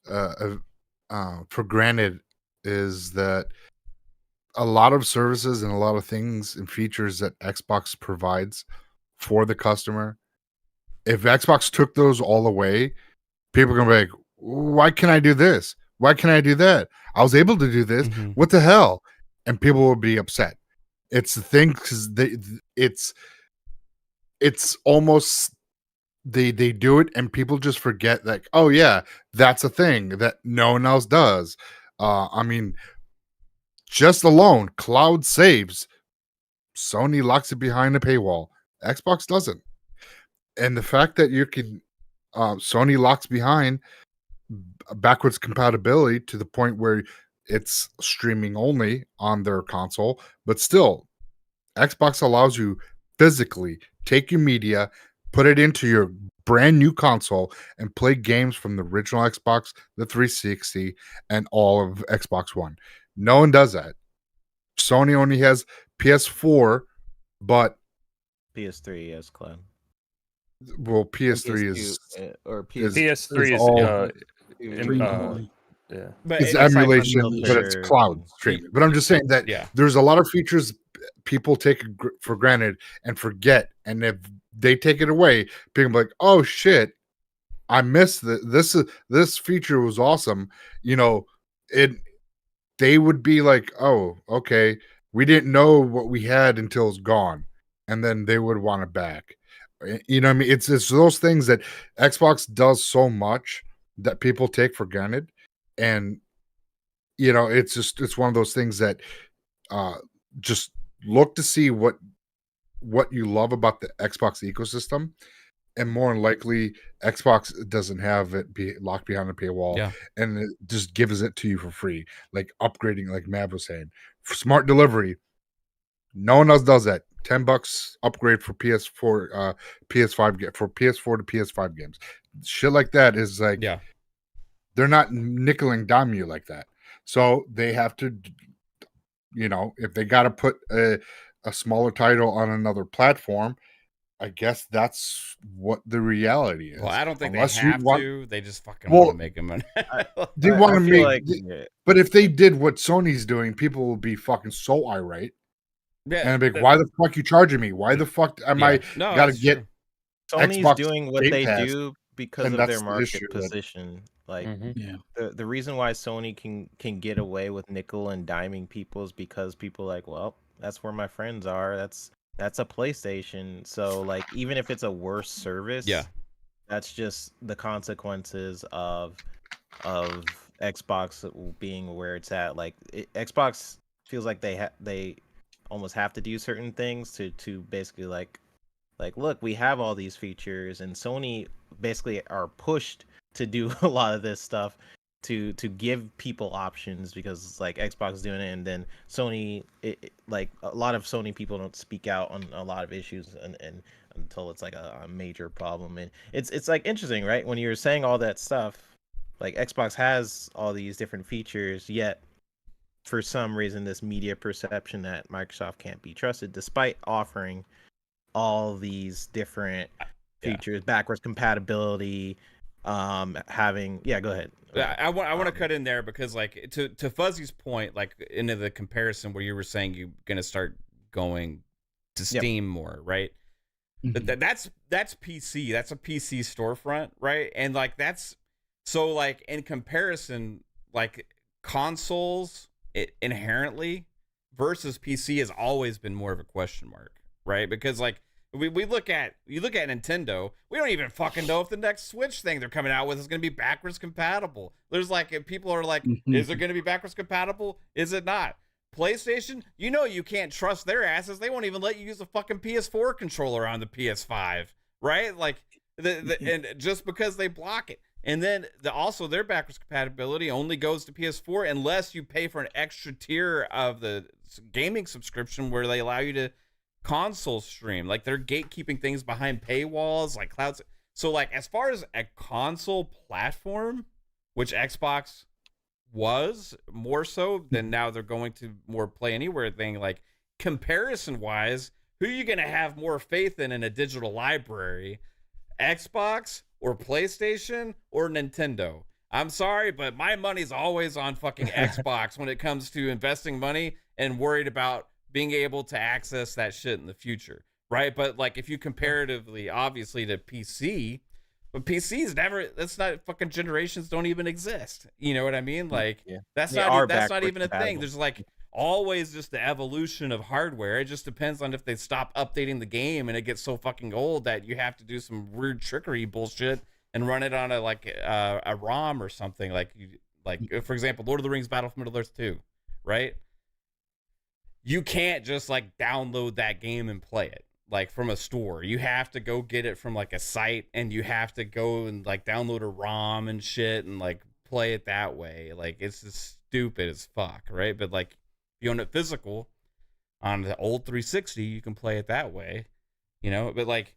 for granted is that a lot of services and a lot of things and features that Xbox provides for the customer, if Xbox took those all away, people are gonna be like, why can't I do this? Why can't I do that? I was able to do this. Mhm. What the hell? And people will be upset. It's the thing because it's almost they do it and people just forget, like, oh yeah, that's a thing that no one else does. I mean, just alone cloud saves, Sony locks it behind a paywall, Xbox doesn't. And the fact that you can Sony locks behind backwards compatibility to the point where it's streaming only on their console, but still Xbox allows you physically take your media, put it into your brand new console, and play games from the original Xbox, the 360, and all of Xbox One. No one does that. Sony only has PS4, but PS3, yes, cloud. well, PS3 is or PS3 is all yeah. but it's it's like- emulation, but it's cloud streaming. But I'm just saying that yeah. there's a lot of features people take for granted and forget, and if they take it away, people are like, "Oh shit, I missed this feature was awesome." You know, they would be like, "Oh, okay, we didn't know what we had until it's gone," and then they would want it back. You know what I mean? It's those things that Xbox does so much that people take for granted, and you know, it's one of those things that just look to see what you love about the Xbox ecosystem, and more than likely Xbox doesn't have it be locked behind a paywall, Yeah. and it just gives it to you for free, like upgrading, like Mav was saying, for smart delivery. No one else does that. $10 upgrade for PS4, PS5 for PS4 to PS5 games. Shit like that is like, Yeah. they're not nickel and dime you like that. So they have to, you know, if they got to put a smaller title on another platform, I guess that's what the reality is. Well, I don't think Unless they you have want- to. They just fucking Well, want to make them money. They I want to feel make, like, but if they did what Sony's doing, people will be fucking so irate. Yeah, And I'd be like, why the fuck you charging me? Why the fuck am I no, gotta that's get true. Sony's Xbox doing what Game they Pass, do because and of their that's the market issue that- position. Like Mhm. Yeah. the reason why Sony can get away with nickel and diming people is because people are like, well, that's where my friends are. That's a PlayStation. So like, even if it's a worse service, Yeah. that's just the consequences of Xbox being where it's at. Like Xbox feels like they almost have to do certain things to basically like look, we have all these features, and Sony basically are pushed to do a lot of this stuff to give people options, because like Xbox is doing it, and then Sony like a lot of Sony people don't speak out on a lot of issues and until it's like a major problem. And it's like interesting, right? When you're saying all that stuff, like Xbox has all these different features, yet for some reason this media perception that Microsoft can't be trusted despite offering all these different features, backwards compatibility, having go ahead. I want to cut in there because, like, to Fuzzy's point, like into the comparison where you were saying you're gonna start going to Steam more, right? Mhm. That's PC. That's a PC storefront, right? And like that's so like in comparison, like consoles inherently versus PC has always been more of a question mark, right? Because like you look at Nintendo, we don't even fucking know if the next Switch thing they're coming out with is going to be backwards compatible. There's like, if people are like, is it going to be backwards compatible? Is it not? PlayStation, you know, you can't trust their asses. They won't even let you use a fucking PS4 controller on the PS5, right? Like and just because they block it. And then also their backwards compatibility only goes to PS4 unless you pay for an extra tier of the gaming subscription where they allow you to console stream. Like they're gatekeeping things behind paywalls, like clouds. So like as far as a console platform, which Xbox was more so than now they're going to more play anywhere thing. Like comparison wise, who are you going to have more faith in a digital library? Xbox or PlayStation or Nintendo? I'm sorry, but my money's always on fucking Xbox when it comes to investing money and worried about being able to access that shit in the future, right? But like if you comparatively, obviously to PC, but PCs never, that's not, fucking generations don't even exist. You know what I mean? Like that's not even a thing. There's like always just the evolution of hardware. It just depends on if they stop updating the game and it gets so fucking old that you have to do some weird trickery bullshit and run it on a ROM or something. Like for example, Lord of the Rings Battle for Middle Earth 2, right? You can't just like download that game and play it like from a store. You have to go get it from like a site, and you have to go and like download a ROM and shit and like play it that way. Like it's just stupid as fuck, right? But like if you own it physical on the old 360, you can play it that way, you know? But like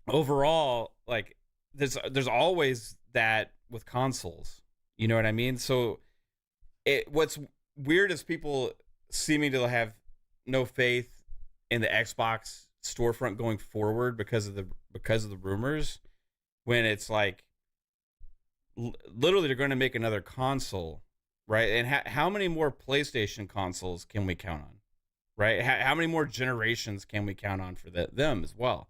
overall, like there's always that with consoles, you know what I mean? So what's weird is people seeming to have no faith in the Xbox storefront going forward because of the rumors, when it's like literally they're going to make another console, right? And how many more PlayStation consoles can we count on, right? How many more generations can we count on for them as well?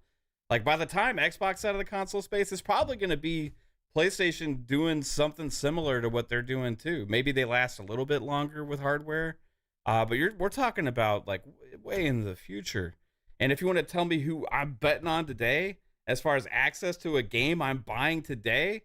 Like by the time Xbox out of the console space, it's probably going to be PlayStation doing something similar to what they're doing too. Maybe they last a little bit longer with hardware, but we're talking about like way in the future. And if you want to tell me who I'm betting on today, as far as access to a game I'm buying today,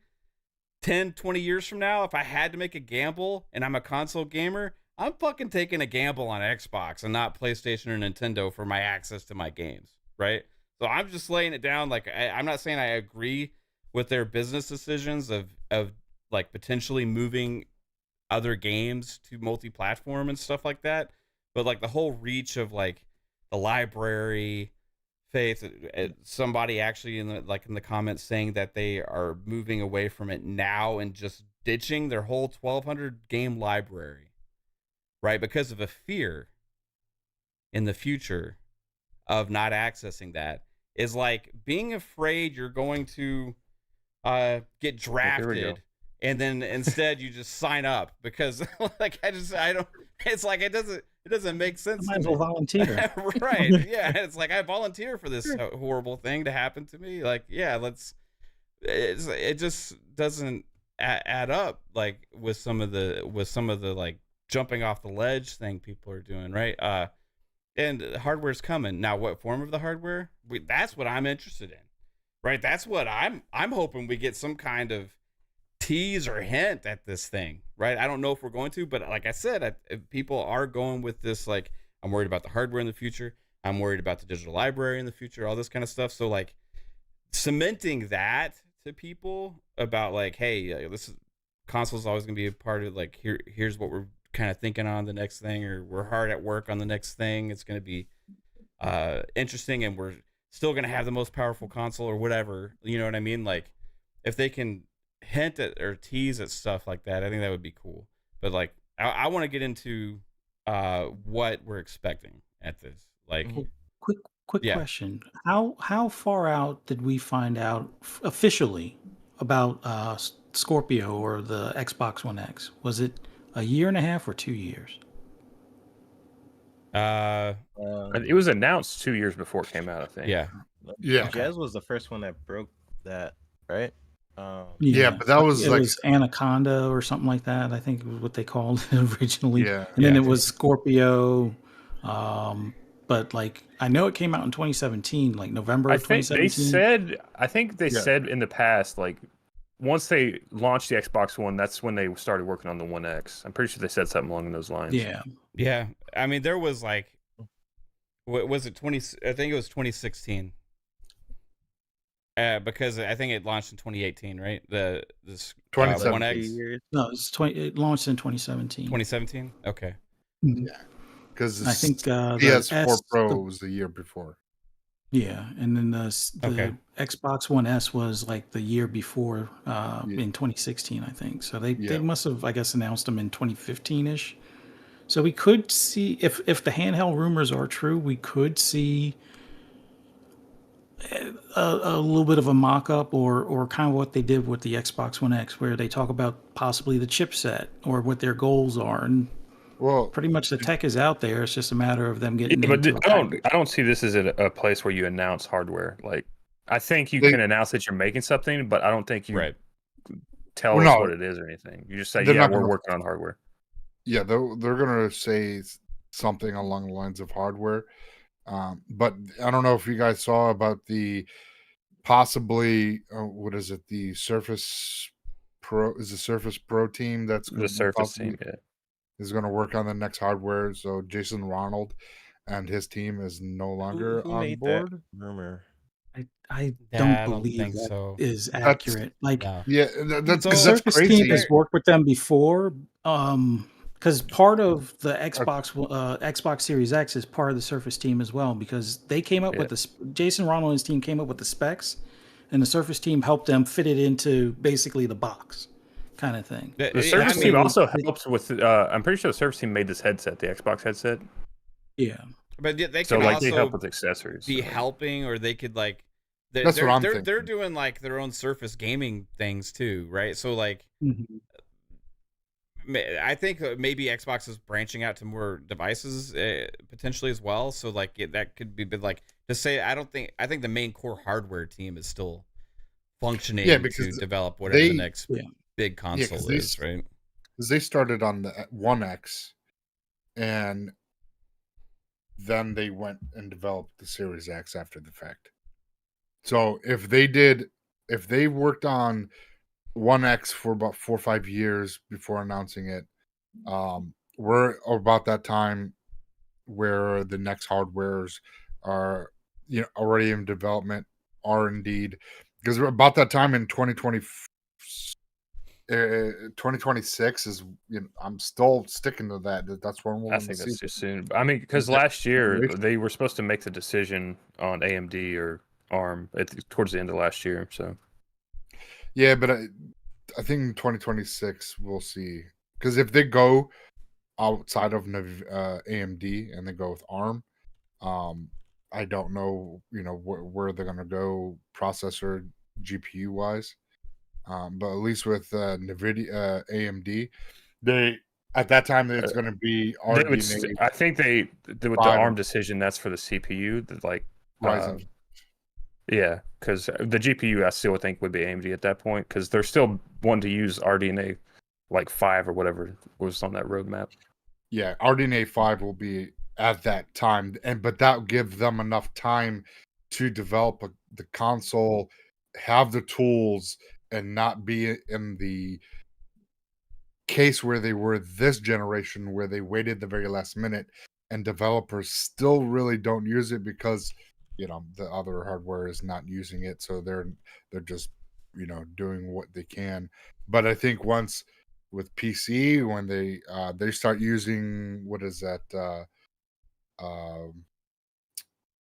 10, 20 years from now, if I had to make a gamble and I'm a console gamer, I'm fucking taking a gamble on Xbox and not PlayStation or Nintendo for my access to my games, right? So I'm just laying it down. Like I'm not saying I agree with their business decisions of like potentially moving other games to multi-platform and stuff like that, but like the whole reach of like the library faith, somebody actually in the comments saying that they are moving away from it now and just ditching their whole 1,200 game library, right? Because of a fear in the future of not accessing that, is like being afraid you're going to get drafted and then instead you just sign up because like I don't, it's like it doesn't make sense. I might as well volunteer. Right. Yeah. It's like I volunteer for this horrible thing to happen to me. Like, yeah, it just doesn't add up like with some of the like jumping off the ledge thing people are doing, right? And hardware's coming. Now, what form of the hardware? That's what I'm interested in, right? That's what I'm hoping we get some kind of tease or hint at this thing, right? I don't know if we're going to, but like I said, people are going with this, like, I'm worried about the hardware in the future. I'm worried about the digital library in the future, all this kind of stuff. So, like, cementing that to people about, like, hey, this console's always going to be a part of, like, here's what we're kind of thinking on the next thing, or we're hard at work on the next thing. It's going to be interesting, and we're still going to have the most powerful console or whatever. You know what I mean? Like, if they can hint at or tease at stuff like that, I think that would be cool. But like, I want to get into what we're expecting at this. Like, quick question: How far out did we find out officially about Scorpio or the Xbox One X? Was it a year and a half or 2 years? It was announced 2 years before it came out, I think. Yeah. Jazz was the first one that broke that, right? Yeah, but that was it like was Anaconda or something like that. I think was what they called it originally. Yeah. And then it was Scorpio. But like I know it came out in 2017, like November of 2017. I think they said in the past, like once they launched the Xbox One, that's when they started working on the One X. I'm pretty sure they said something along those lines. Yeah. I mean, there was like, what was it? I think it was 2016. Because I think it launched in 2018, right? This 2017. No, it launched in 2017. 2017. Okay. Mm-hmm. Yeah, because I think PS4 Pro was the year before. Yeah, and then the Okay. Xbox One S was like the year before, Yeah, in 2016, I think. So they yeah. must have, I guess, announced them in 2015-ish. So we could see, if the handheld rumors are true, we could see a little bit of a mock-up, or kind of what they did with the Xbox One X, where they talk about possibly the chipset or what their goals are, and Well, pretty much the tech is out there. It's just a matter of them Yeah, getting but into a package. I don't see this as a place where you announce hardware. Like, I think you they can announce that you're making something, but I don't think you Right. tell well us no, what it is or anything. You just say, they're yeah, not we're gonna. working on hardware. Yeah, they're gonna say something along the lines of hardware. But I don't know if you guys saw about the possibly what is it? The Surface Pro is the Surface Pro team that's The Surface possibly team, yeah. is going to work on the next hardware. So Jason Ronald and his team is no longer Who on made that board. rumor? I don't Yeah, I don't believe think that so. is That's accurate. Like, No. yeah, that's the because So that's Surface team crazy. has worked with them before, because part of the Uh, Xbox Series X is part of the Surface team as well, because they came up Yeah. with Jason Ronald and his team came up with the specs, and the Surface team helped them fit it into basically the box kind of thing. The I Surface team mean, So also helps with. I'm pretty sure the Surface team made this headset, the Xbox headset. yeah, but they So could like they help also with accessories. be So. helping, or they could like they're That's what they're I'm they're, they're thinking. doing like their own Surface gaming things too, right? So like Mhm. I think maybe Xbox is branching out to more devices potentially as well. So like that could be, but like to say, I think the main core hardware team is still Yeah, functioning because to develop whatever the they next Yeah. big yeah because console is, right? they started on the One X and then they went and developed the Series X after the fact. So if they worked on One X for about 4 or 5 years before announcing it, we're about that time where the next hardwares are already in development, are indeed, because we're about that time in 2026 is, I'm still sticking to that's when we're I going to think see that's too soon. I mean, the because next last year generation. they were supposed to make the decision on AMD or ARM towards the end of last year. So Yeah, but I think in 2026 we'll see, because if they go outside of AMD and they go with ARM, um, I don't know, where they're gonna go processor GPU wise. But at least with Nvidia, AMD, they at that time uh, it's gonna be they would. RDNA I think with the 5 ARM and decision, that's for the CPU. That like, Ryzen. yeah, because the GPU I still think would be AMD at that point because they're still wanting to use RDNA like 5 or whatever was on that roadmap. Yeah, RDNA 5 will be at that time, but that will give them enough time to develop the console, have the tools, and not be in the case where they were this generation, where they waited the very last minute, and developers still really don't use it because the other hardware is not using it, so they're just doing what they can. But I think once with PC, when they start using, what is that, um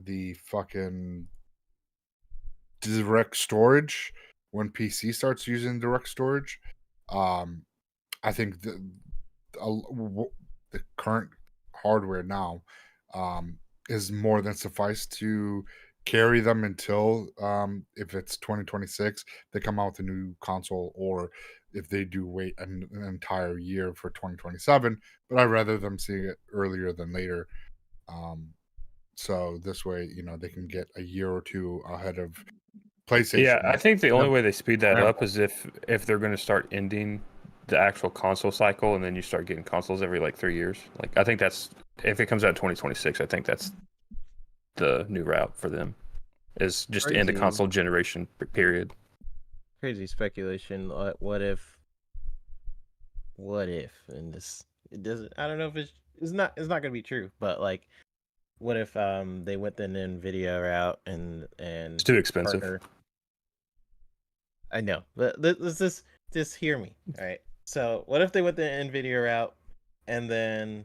the fucking direct storage, when PC starts using direct storage, um I think the current hardware now is more than suffice to carry them until, if it's 2026, they come out with a new console, or if they do wait an entire year for 2027. But I'd rather them see it earlier than later. So this way, they can get a year or two ahead of Yeah, PlayStation. I think the only way they speed that Yeah. up is if they're going to start ending the actual console cycle, and then you start getting consoles every like 3 years. Like I think that's if it comes out in 2026, I think that's the new route for them. Is just to end a Crazy, console generation period. crazy speculation. What if, and this it doesn't. I don't know if it's not gonna be true, but like, what if they went the Nvidia route and It's too expensive. partner. I know, but let's just hear me. All right. So what if they went the Nvidia route, and then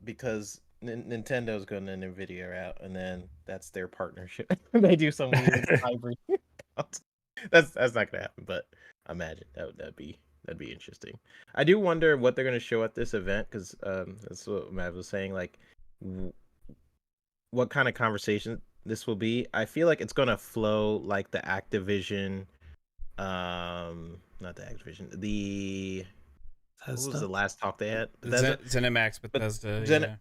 because Nintendo's going to NVIDIA out, and then that's their partnership. They do some weird hybrid. That's not gonna happen, but imagine that'd be interesting. I do wonder what they're gonna show at this event, because that's what Matt was saying. Like, what kind of conversation this will be. I feel like it's gonna flow like the Activision, not the Activision, what was the last talk they had? ZeniMax Bethesda.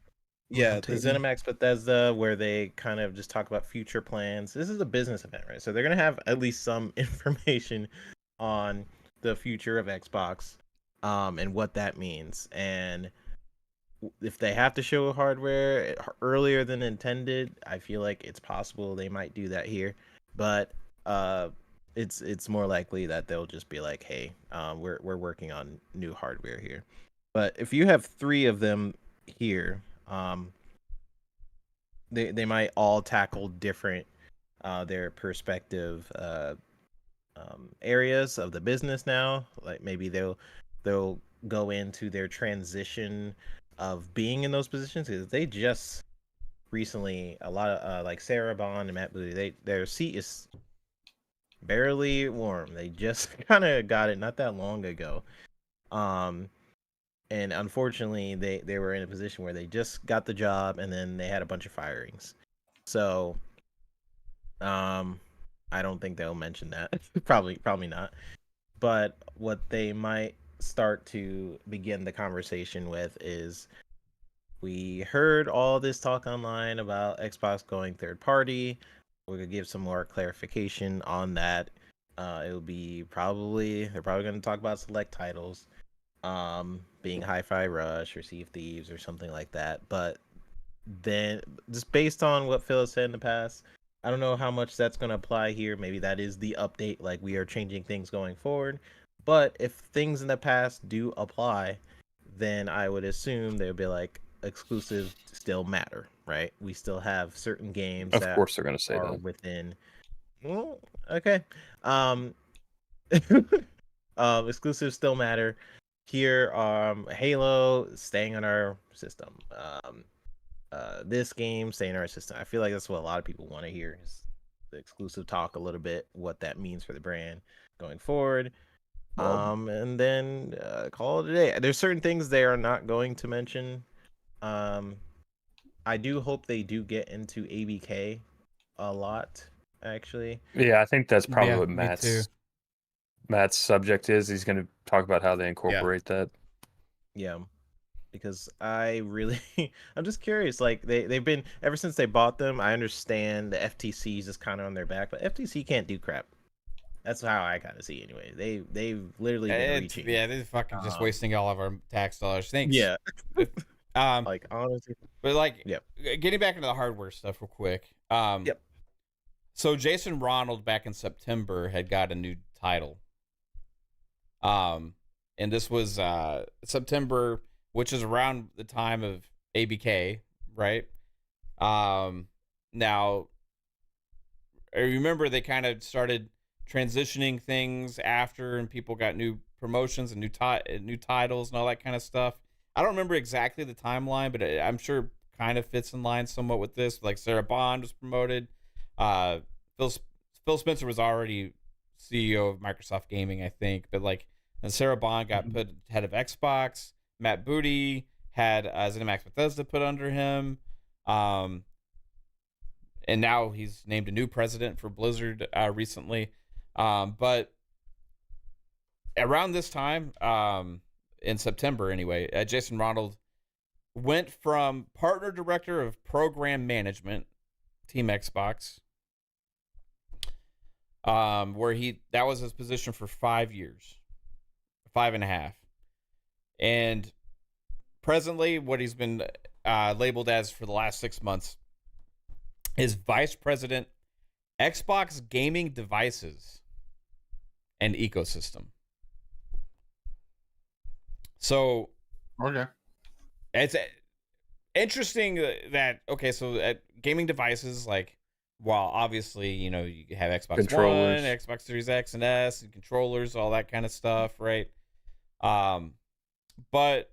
Yeah, the ZeniMax Bethesda, where they kind of just talk about future plans. This is a business event, right? So they're going to have at least some information on the future of Xbox, and what that means. And if they have to show hardware earlier than intended, I feel like it's possible they might do that here. But it's more likely that they'll just be like, hey, we're working on new hardware here. But if you have 3 of them here, they might all tackle different their perspective areas of the business now. Like maybe they'll go into their transition of being in those positions, because they just recently, a lot of like Sarah Bond and Matt Booty, their seat is barely warm. They just kind of got it not that long ago. And unfortunately, they were in a position where they just got the job, and then they had a bunch of firings. So, I don't think they'll mention that. Probably not. But what they might start to begin the conversation with is, we heard all this talk online about Xbox going third party. We're gonna give some more clarification on that. It'll be they're probably going to talk about select titles, being Hi-Fi Rush or Sea of Thieves or something like that. But then, just based on what Phil has said in the past, I don't know how much that's going to apply here. Maybe that is the update, like we are changing things going forward. But if things in the past do apply, then I would assume they would be like, exclusives still matter, right? We still have certain games Of that course they're going to say are that. within. Well, okay. Exclusives still matter. Here, Halo staying on our system. This game staying on our system. I feel like that's what a lot of people want to hear, is the exclusive talk a little bit, what that means for the brand going forward. And then call it a day. There's certain things they are not going to mention. I do hope they do get into ABK a lot, actually. Yeah, I think that's probably what me too. Matt's subject is. He's going to talk about how they incorporate that. Yeah, because I really, I'm just curious. Like they've been, ever since they bought them. I understand the FTC is just kind of on their back, but FTC can't do crap. That's how I kind of see it anyway. They've literally been reaching. Yeah, they're fucking just wasting all of our tax dollars. Thanks. Yeah. Like honestly, but like, yeah. Getting back into the hardware stuff real quick. Yep. So Jason Ronald back in September had got a new title. And this was September, which is around the time of ABK, right? Now, I remember they kind of started transitioning things after, and people got new promotions and new titles and all that kind of stuff. I don't remember exactly the timeline, but I'm sure kind of fits in line somewhat with this. Like Sarah Bond was promoted. Phil Spencer was already CEO of Microsoft Gaming, I think, but like, and Sarah Bond got put head of Xbox. Matt Booty had ZeniMax Bethesda put under him. And now he's named a new president for Blizzard recently. But around this time, in September anyway, Jason Ronald went from partner director of program management, Team Xbox, where that was his position for 5 years, 5.5. And presently, what he's been labeled as for the last 6 months is Vice President, Xbox Gaming Devices and Ecosystem. So, okay, it's interesting that, okay, so at gaming devices, like, while obviously, you have Xbox Controllers. One, Xbox Series X and S, and controllers, all that kind of stuff, right? But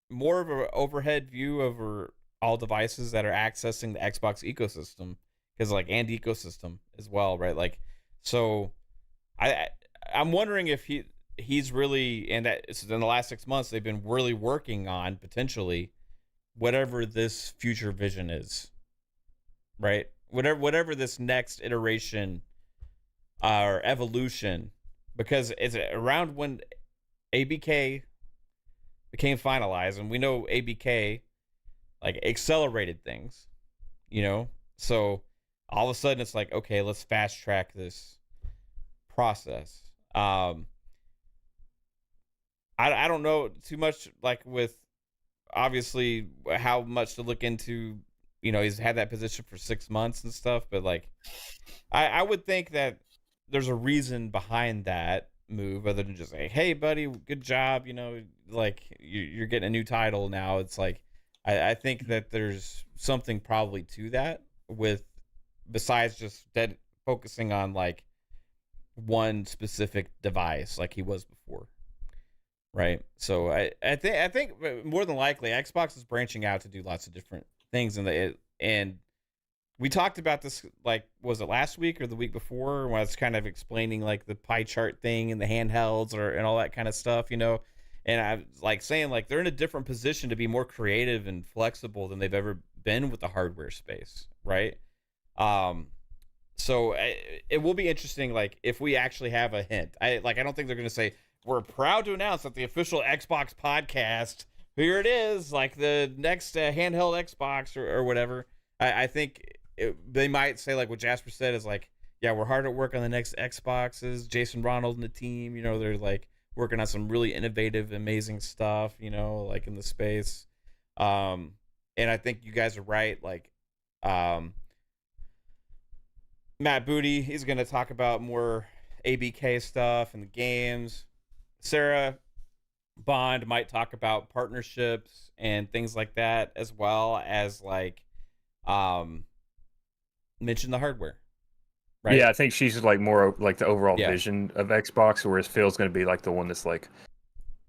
more of an overhead view over all devices that are accessing the Xbox ecosystem, because like and ecosystem as well, right? Like, so I'm wondering if he's really, and that in the last 6 months they've been really working on potentially whatever this future vision is, right? Whatever this next iteration or evolution, because it's around when ABK became finalized, and we know ABK like accelerated things, so all of a sudden it's like, okay, let's fast track this process. I don't know too much, like, with obviously how much to look into, he's had that position for 6 months and stuff, but like I would think that there's a reason behind that move other than just say, hey buddy, good job, like you're getting a new title now. It's like I think that there's something probably to that, with besides just focusing on like one specific device like he was before, right? So I think more than likely Xbox is branching out to do lots of different things, and we talked about this, like, was it last week or the week before, when I was kind of explaining like the pie chart thing and the handhelds and all that kind of stuff, and I was like saying like they're in a different position to be more creative and flexible than they've ever been with the hardware space, right? So it will be interesting, like, if we actually have a hint. I don't think they're going to say, we're proud to announce that the official Xbox podcast, here it is, like the next handheld Xbox or whatever. I think they might say, like what Jasper said, is like, yeah, we're hard at work on the next Xboxes. Jason Ronald and the team, they're like working on some really innovative, amazing stuff, like in the space. And I think you guys are right. Like, Matt Booty, he's going to talk about more ABK stuff and the games. Sarah Bond might talk about partnerships and things like that, as well as like mention the hardware, right? Yeah, I think she's like more like the overall Yeah. vision of Xbox, whereas Phil's going to be like the one that's like,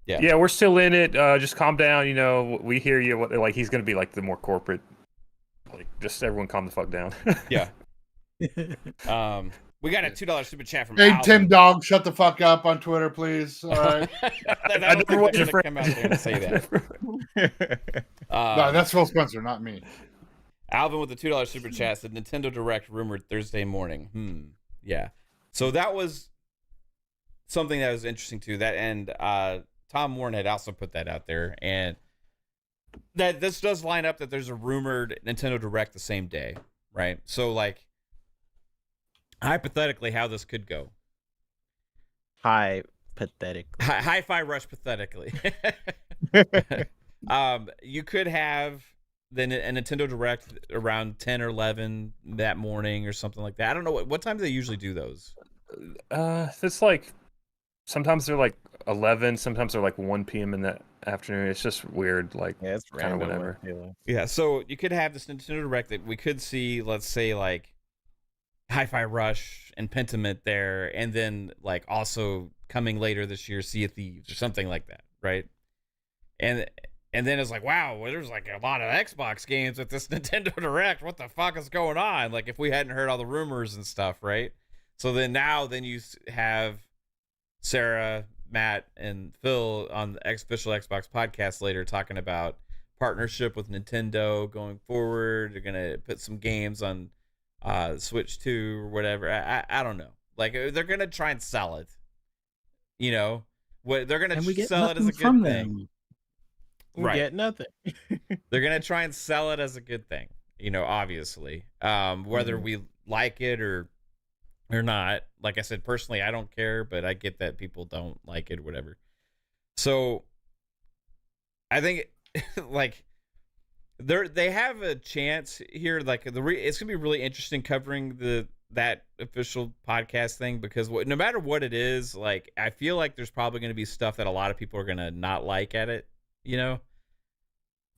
Yeah. yeah, we're still in it. Just calm down. We hear you. Like, he's going to be like the more corporate, like, just everyone calm the fuck down. Yeah. We got a $2 super chat from Hey, Alvin. Tim Dog, shut the fuck up on Twitter, please. All right. I don't think they're going to come out there and say that. No, that's Phil Spencer, not me. Alvin with the $2 super chat said Nintendo Direct rumored Thursday morning. Yeah. So that was something that was interesting too. That, and Tom Warren had also put that out there, and that this does line up that there's a rumored Nintendo Direct the same day, right? So like, hypothetically, how this could go. Pathetic. Hi-Fi Rush pathetically. You could have a Nintendo Direct around 10 or 11 that morning or something like that. I don't know what time do they usually do those. It's like sometimes they're like 11, sometimes they're like 1 p.m. in the afternoon. It's just weird, like, Yeah, it's kind of random. whatever. Yeah, so you could have this Nintendo Direct that we could see, let's say, like Hi-Fi Rush and Pentiment there, and then like also coming later this year, Sea of Thieves or something like that, right? And then it's like, wow, well, there's like a lot of Xbox games at this Nintendo Direct. What the fuck is going on? Like, if we hadn't heard all the rumors and stuff, right? So then you have Sarah, Matt, and Phil on the official Xbox podcast later talking about partnership with Nintendo going forward. They're gonna put some games on Switch 2 or whatever. I don't know. Like, they're gonna try and sell it. What they're gonna sell it as a good thing. We get nothing. They're gonna try and sell it as a good thing. Obviously, whether we like it or not. Like I said, personally, I don't care, but I get that people don't like it, or whatever. So I think like they have a chance here. Like it's gonna be really interesting covering that official podcast thing, because no matter what it is, like, I feel like there's probably gonna be stuff that a lot of people are gonna not like at it. Yeah,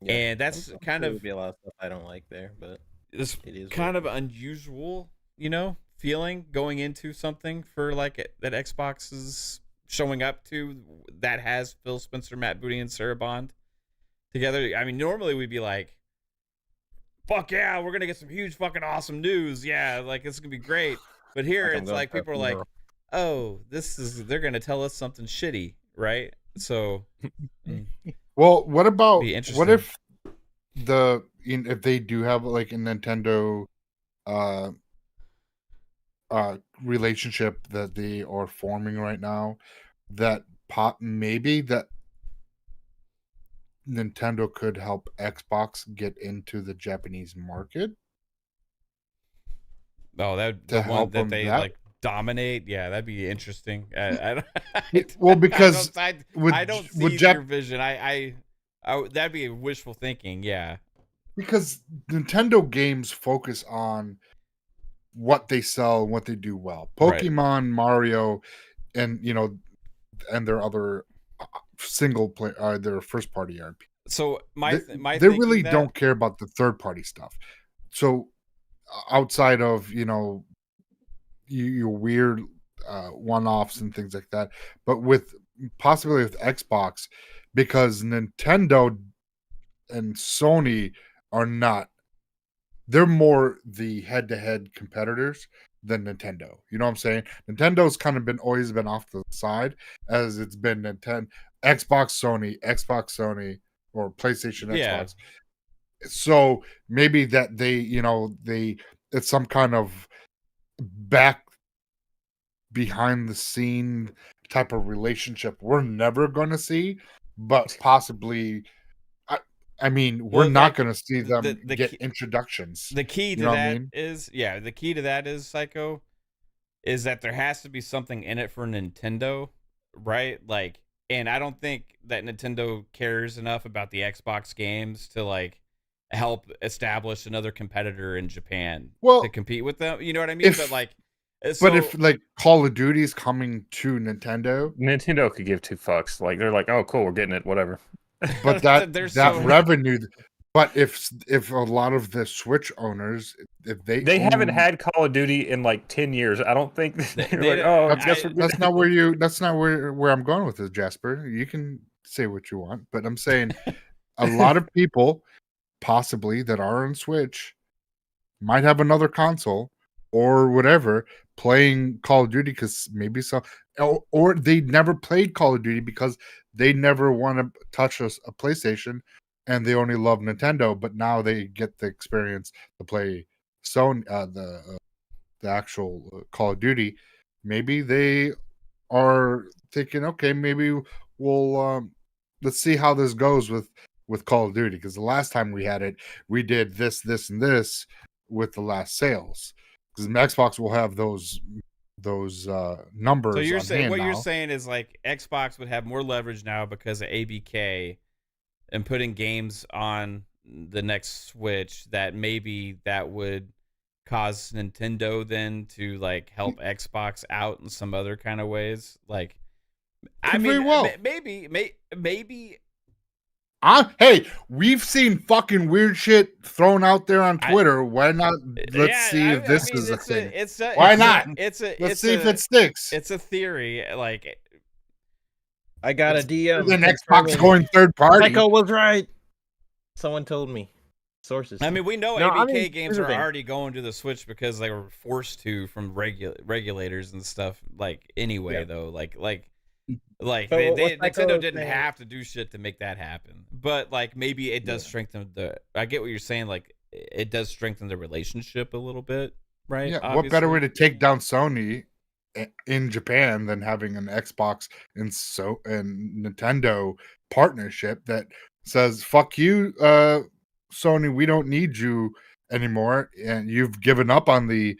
and that's kind of be a lot of stuff I don't like there, but it's kind of unusual, feeling going into something for like that Xbox is showing up to that has Phil Spencer, Matt Booty, and Sarah Bond together. I mean, normally we'd be like, fuck yeah, we're gonna get some huge fucking awesome news. Yeah, like it's gonna be great. But here I'm it's going like for a people are like, funeral. oh, they're gonna tell us something shitty, right? So Well, what about be what interesting. if if they do have like a Nintendo uh relationship that they are forming right now, that maybe that Nintendo could help Xbox get into the Japanese market Oh, that to the one help that them they that. like dominate. Yeah, that'd be interesting. I don't, Well, because I don't see with your vision. That'd be wishful thinking. Yeah. because Nintendo games focus on what they sell and what they do well. Right. Pokemon, Mario, and and their other single play, their first party RPG. So They, my they thinking really that don't care about the third party stuff. So outside of your weird one offs and things like that, but with possibly with Xbox, because Nintendo and Sony are not. They're more the head-to-head competitors than Nintendo. You know what I'm saying? Nintendo's kind of always been off the side, as it's been Xbox, Sony, or PlayStation, yeah. Xbox. So maybe that it's some kind of back behind the scene type of relationship we're never going to see, but possibly. I mean, we're Well, not like going to see them the get key, introductions. the key You to know what I that mean? is the key to that is Psycho is that there has to be something in it for Nintendo, right? Like, and I don't think that Nintendo cares enough about the Xbox games to like help establish another competitor in Japan to Well, compete with them. You know what I mean? But like, but if like Call of Duty is coming to Nintendo, Nintendo could give two fucks. Like they're like, oh, cool, we're getting it, whatever. but that they're that so revenue, but if a lot of the Switch owners, if They haven't own, had Call of Duty in like 10 years. I don't think they're they like, oh, don't- guess we're that's not where I'm going with this, Jasper. You can say what you want, but I'm saying a lot of people possibly that are on Switch might have another console or whatever playing Call of Duty because maybe so, or they never played Call of Duty because they never want to touch a PlayStation and they only love Nintendo, but now they get the experience to play Sony, the actual Call of Duty. Maybe they are thinking, okay, maybe we'll let's see how this goes with Call of Duty, because the last time we had it, we did this, and this with the last sales, because Xbox will have those numbers. So you're on saying hand what now. you're saying is like Xbox would have more leverage now because of ABK and putting games on the next Switch that maybe that would cause Nintendo then to like help Xbox out in some other kind of ways. Like, I Could mean, very well. maybe. Hey, we've seen fucking weird shit thrown out there on Twitter. Why not? Let's see if this is a thing. Why not? Let's see if it sticks. It's a theory. Like, I got a DM. Then Xbox confirming going third party. Psycho was right. Someone told me. Sources. I mean, we know No, ABK I mean, games here's the are thing. already going to the Switch because they were forced to from regulators and stuff. Like anyway, Yeah. though, like But they, what Psycho Nintendo is didn't saying- have to do shit to make that happen. But like maybe it does strengthen the. I get what you're saying. Like it does strengthen the relationship a little bit, right? Yeah. What better way to take down Sony in Japan than having an Xbox and Nintendo partnership that says "fuck you, Sony, we don't need you anymore, and you've given up on the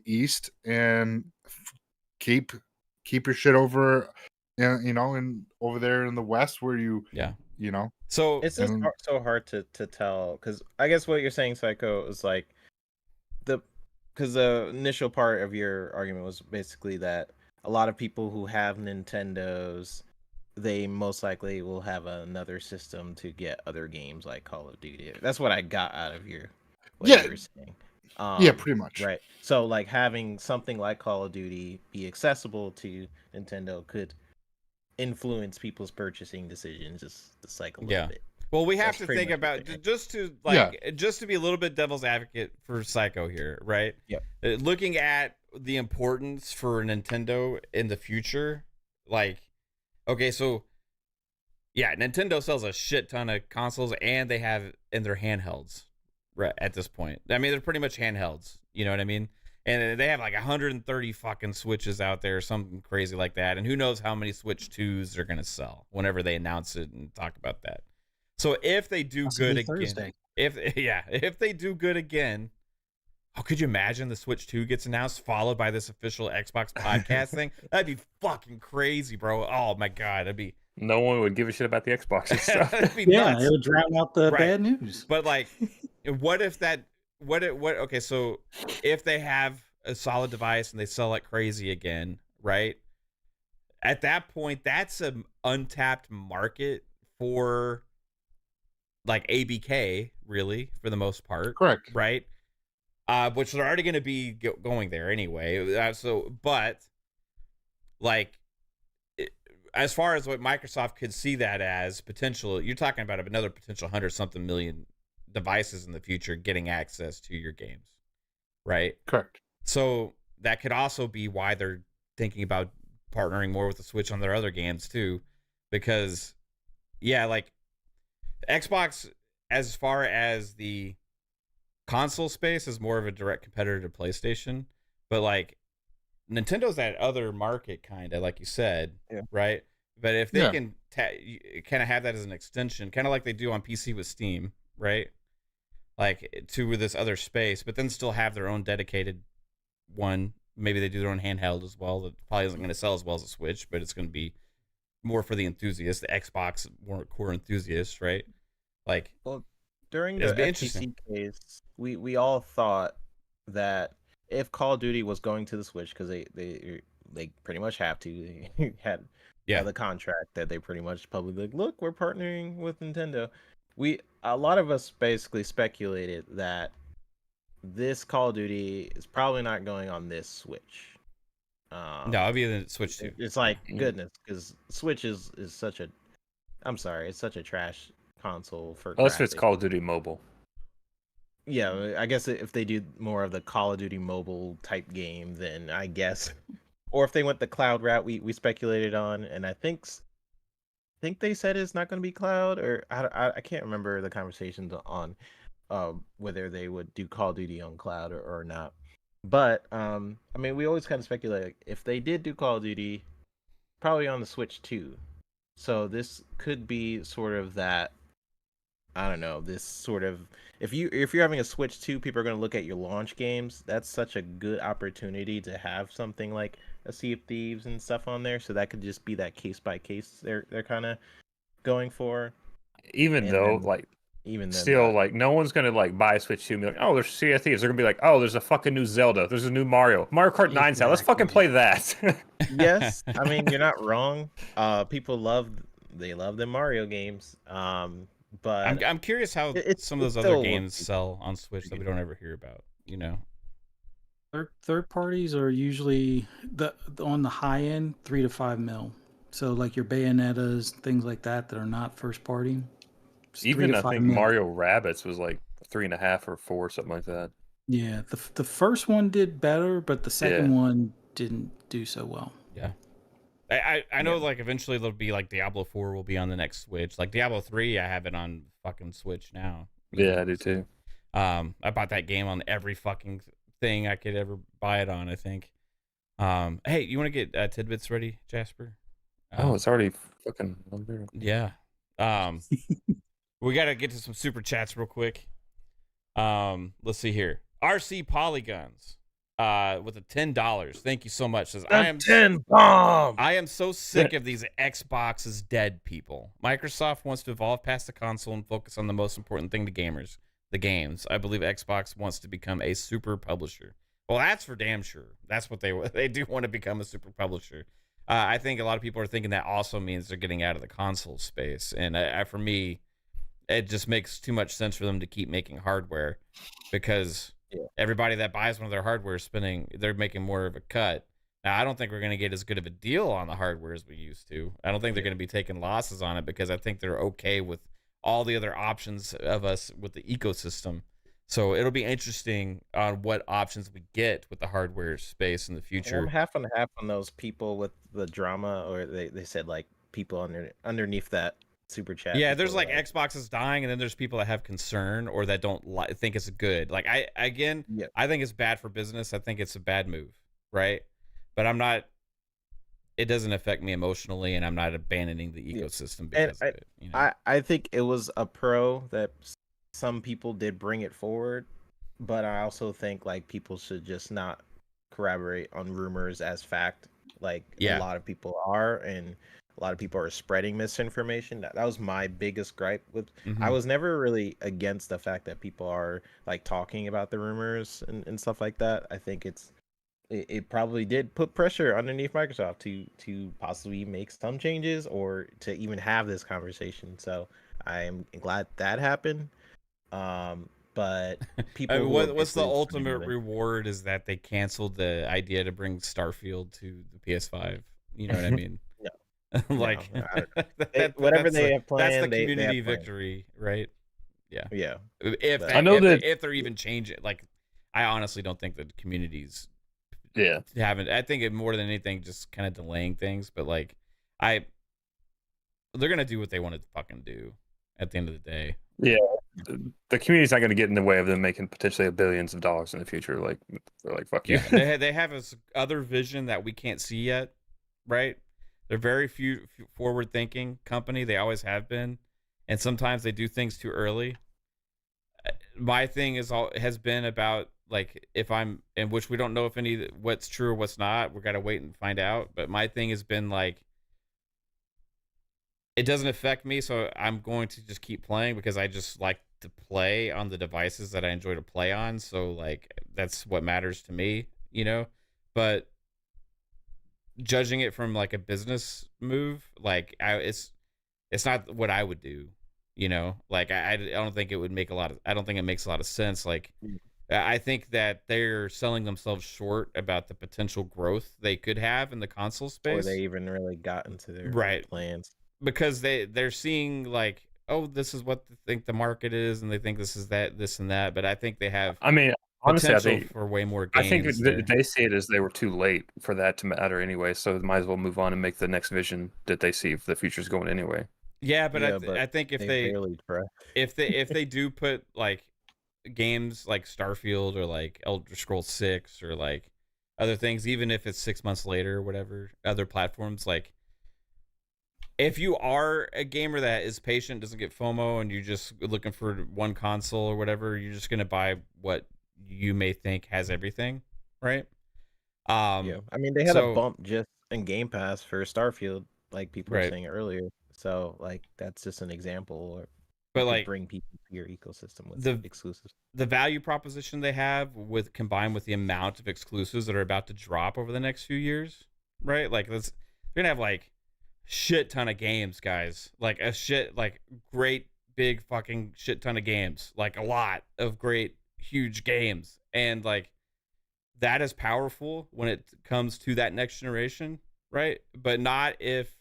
East, and keep your shit over, and over there in the West where you So It's just so hard to tell, because I guess what you're saying, Psycho, is like because the initial part of your argument was basically that a lot of people who have Nintendos, they most likely will have another system to get other games like Call of Duty. That's what I got out of what you were saying. Yeah, pretty much. Right. So like having something like Call of Duty be accessible to Nintendo could influence people's purchasing decisions just like a little bit. Well, we have That's to pretty think much about everything. just to be a little bit devil's advocate for Psycho here, right? Yep. Looking at the importance for Nintendo in the future, like, okay, so yeah, Nintendo sells a shit ton of consoles, and they have in their handhelds, right? At this point, I mean, they're pretty much handhelds. You know what I mean? And they have like 130 fucking Switches out there, something crazy like that. And who knows how many Switch 2s they're gonna sell whenever they announce it and talk about that. So if they do good Possibly again, Thursday. if they do good again, oh, could you imagine the Switch 2 gets announced followed by this official Xbox podcast thing? That'd be fucking crazy, bro. Oh my god, that'd be No one would give a shit about the Xbox and stuff. that'd be Yeah, nuts. it would drown out the Right. bad news. But like, what if that? What? Okay, so if they have a solid device and they sell like crazy again, right? At that point, that's an untapped market for like ABK, really, for the most part, Correct. right? Which they're already going to be going there anyway. But like, as far as what Microsoft could see that as potential, you're talking about another potential 100-something million devices in the future getting access to your games, right? Correct. So that could also be why they're thinking about partnering more with the Switch on their other games too, because yeah, like Xbox, as far as the console space, is more of a direct competitor to PlayStation, but like Nintendo's that other market, kind of like you said, Yeah. right? But if they Yeah. can kind of have that as an extension, kind of like they do on PC with Steam, right? Like to this other space, but then still have their own dedicated one. Maybe they do their own handheld as well. That probably isn't going to sell as well as a Switch, but it's going to be more for the enthusiasts, the Xbox more core enthusiasts, right? Like, During the It'd be FTC interesting. case, we all thought that if Call of Duty was going to the Switch, because they pretty much have to, they had Yeah. the contract that they pretty much publicly like, look, we're partnering with Nintendo. A lot of us basically speculated that this Call of Duty is probably not going on this Switch. no, it'd be the Switch 2. It's like goodness, because Switch is such a, I'm sorry, it's such a trash console for Unless it's graphics. Call of Duty Mobile. Yeah, I guess if they do more of the Call of Duty mobile type game, then I guess, or if they went the cloud route we speculated on, and I think they said it's not going to be cloud, or I can't remember the conversations on whether they would do Call of Duty on cloud or not. But I mean, we always kind of speculate like, if they did do Call of Duty, probably on the Switch too. So this could be sort of that. I don't know. This sort of if you're having a Switch 2, people are going to look at your launch games. That's such a good opportunity to have something like a Sea of Thieves and stuff on there. So that could just be that case by case they're kind of going for. Even And though, then- like, Even then, still, like, no one's gonna like buy a Switch 2 and be like, oh, there's Sea of Thieves. They're gonna be like, oh, there's a fucking new Zelda. There's a new Mario Kart 9's out. Let's fucking play that. yes, I mean you're not wrong. People love the Mario games. But I'm curious how it's- some of it's those other still games sell on Switch that we don't ever hear about. You know, Third parties are usually on the high end, 3 to 5 mil. So like your Bayonettas, things like that are not first party. It's 3 Even to I 5 think mil. Mario Rabbids was like 3.5 or 4, something like that. Yeah, the first one did better, but the second one didn't do so well. yeah. I know like eventually there'll be like Diablo 4 will be on the next Switch. Like Diablo 3, I have it on fucking Switch now. Yeah, I do too. I bought that game on every fucking thing I could ever buy it on, I think. Hey, you want to get tidbits ready, Jasper? Oh, it's already fucking over. Yeah. We got to get to some super chats real quick. Let's see here. RC Polygons with a $10. Thank you so much. Says I am 10 bomb. I am so sick of these Xboxes dead people. Microsoft wants to evolve past the console and focus on the most important thing to gamers, the games. I believe Xbox wants to become a super publisher. Well, that's for damn sure. That's what they do want to become, a super publisher. I think a lot of people are thinking that also means they're getting out of the console space. And for me, it just makes too much sense for them to keep making hardware, because everybody that buys one of their hardware is they're making more of a cut. Now, I don't think we're going to get as good of a deal on the hardware as we used to. I don't think they're going to be taking losses on it, because I think they're okay with all the other options of us with the ecosystem. So it'll be interesting on what options we get with the hardware space in the I'm future. half and half on those people with the drama, or they said like people underneath that super chat. Yeah, there's people like Xbox is dying, and then there's people that have concern or that don't think it's good. Like I think it's bad for business. I think it's a bad move, right? But I'm not. It doesn't affect me emotionally, and I'm not abandoning the ecosystem because of it. You know? I think it was a pro that some people did bring it forward, but I also think like people should just not corroborate on rumors as fact, like a lot of people are, and a lot of people are spreading misinformation. That was my biggest gripe with. I was never really against the fact that people are like talking about the rumors and stuff like that. I think it probably did put pressure underneath Microsoft to possibly make some changes or to even have this conversation. So I am glad that happened. But people, I mean, what's the ultimate reward is that they canceled the idea to bring Starfield to the PS5. You know what I mean? Like whatever they have planned, that's the community victory, right? Yeah. If they're even changing, like, I honestly don't think that the communities haven't. I think it more than anything just kind of delaying things, but like they're gonna do what they want to fucking do at the end of the day. Yeah, the community's not going to get in the way of them making potentially billions of dollars in the future. Like, they're like, fuck you. They have this other vision that we can't see yet, right? They're very few forward-thinking company. They always have been, and sometimes they do things too early. My thing has been about like if I'm, in which we don't know if what's true or what's not. We got to wait and find out. But my thing has been like, it doesn't affect me, so I'm going to just keep playing because I just like to play on the devices that I enjoy to play on. So like that's what matters to me, you know. But judging it from like a business move, like it's not what I would do, you know. Like I don't think it would make I don't think it makes a lot of sense. Like I think that they're selling themselves short about the potential growth they could have in the console space. Or they even really got into their plans. Because they're seeing like, oh, this is what they think the market is, and they think this is this and that. But I think they have. I mean, honestly, I think for way more gains. I think they see it as they were too late for that to matter anyway. So they might as well move on and make the next vision that they see if the future's going anyway. Yeah, but I think if they do put like games like Starfield or like Elder Scrolls 6 or like other things, even if it's 6 months later or whatever, other platforms like. If you are a gamer that is patient, doesn't get FOMO, and you're just looking for one console or whatever, you're just gonna buy what you may think has everything, right? I mean, they had a bump just in Game Pass for Starfield, like people were saying earlier. So, like, that's just an example. But like, bring people to your ecosystem with exclusives. The value proposition they have combined with the amount of exclusives that are about to drop over the next few years, right? Like, they're gonna have like shit ton of games, guys. Like great big fucking shit ton of games. Like a lot of great huge games. And like that is powerful when it comes to that next generation, right? But not if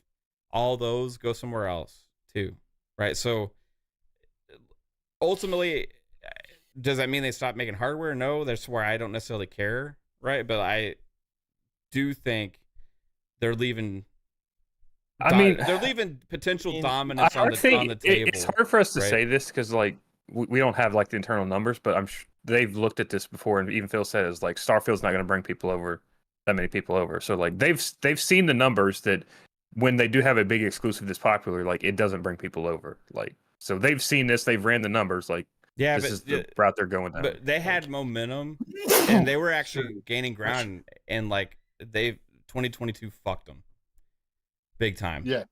all those go somewhere else too, right? So ultimately, does that mean they stop making hardware? No, that's where I don't necessarily care, right? But I do think they're leaving. They're leaving potential dominance on the table. It's hard for us to say this because like we don't have like the internal numbers, but I'm sure they've looked at this before, and even Phil said it's like Starfield's not going to bring that many people over. So like they've seen the numbers that when they do have a big exclusive that's popular, like it doesn't bring people over. Like so they've seen this, they've ran the numbers. Like this is the route they're going down. But they had momentum, and they were actually gaining ground, and like 2022 fucked them. Big time. Yes.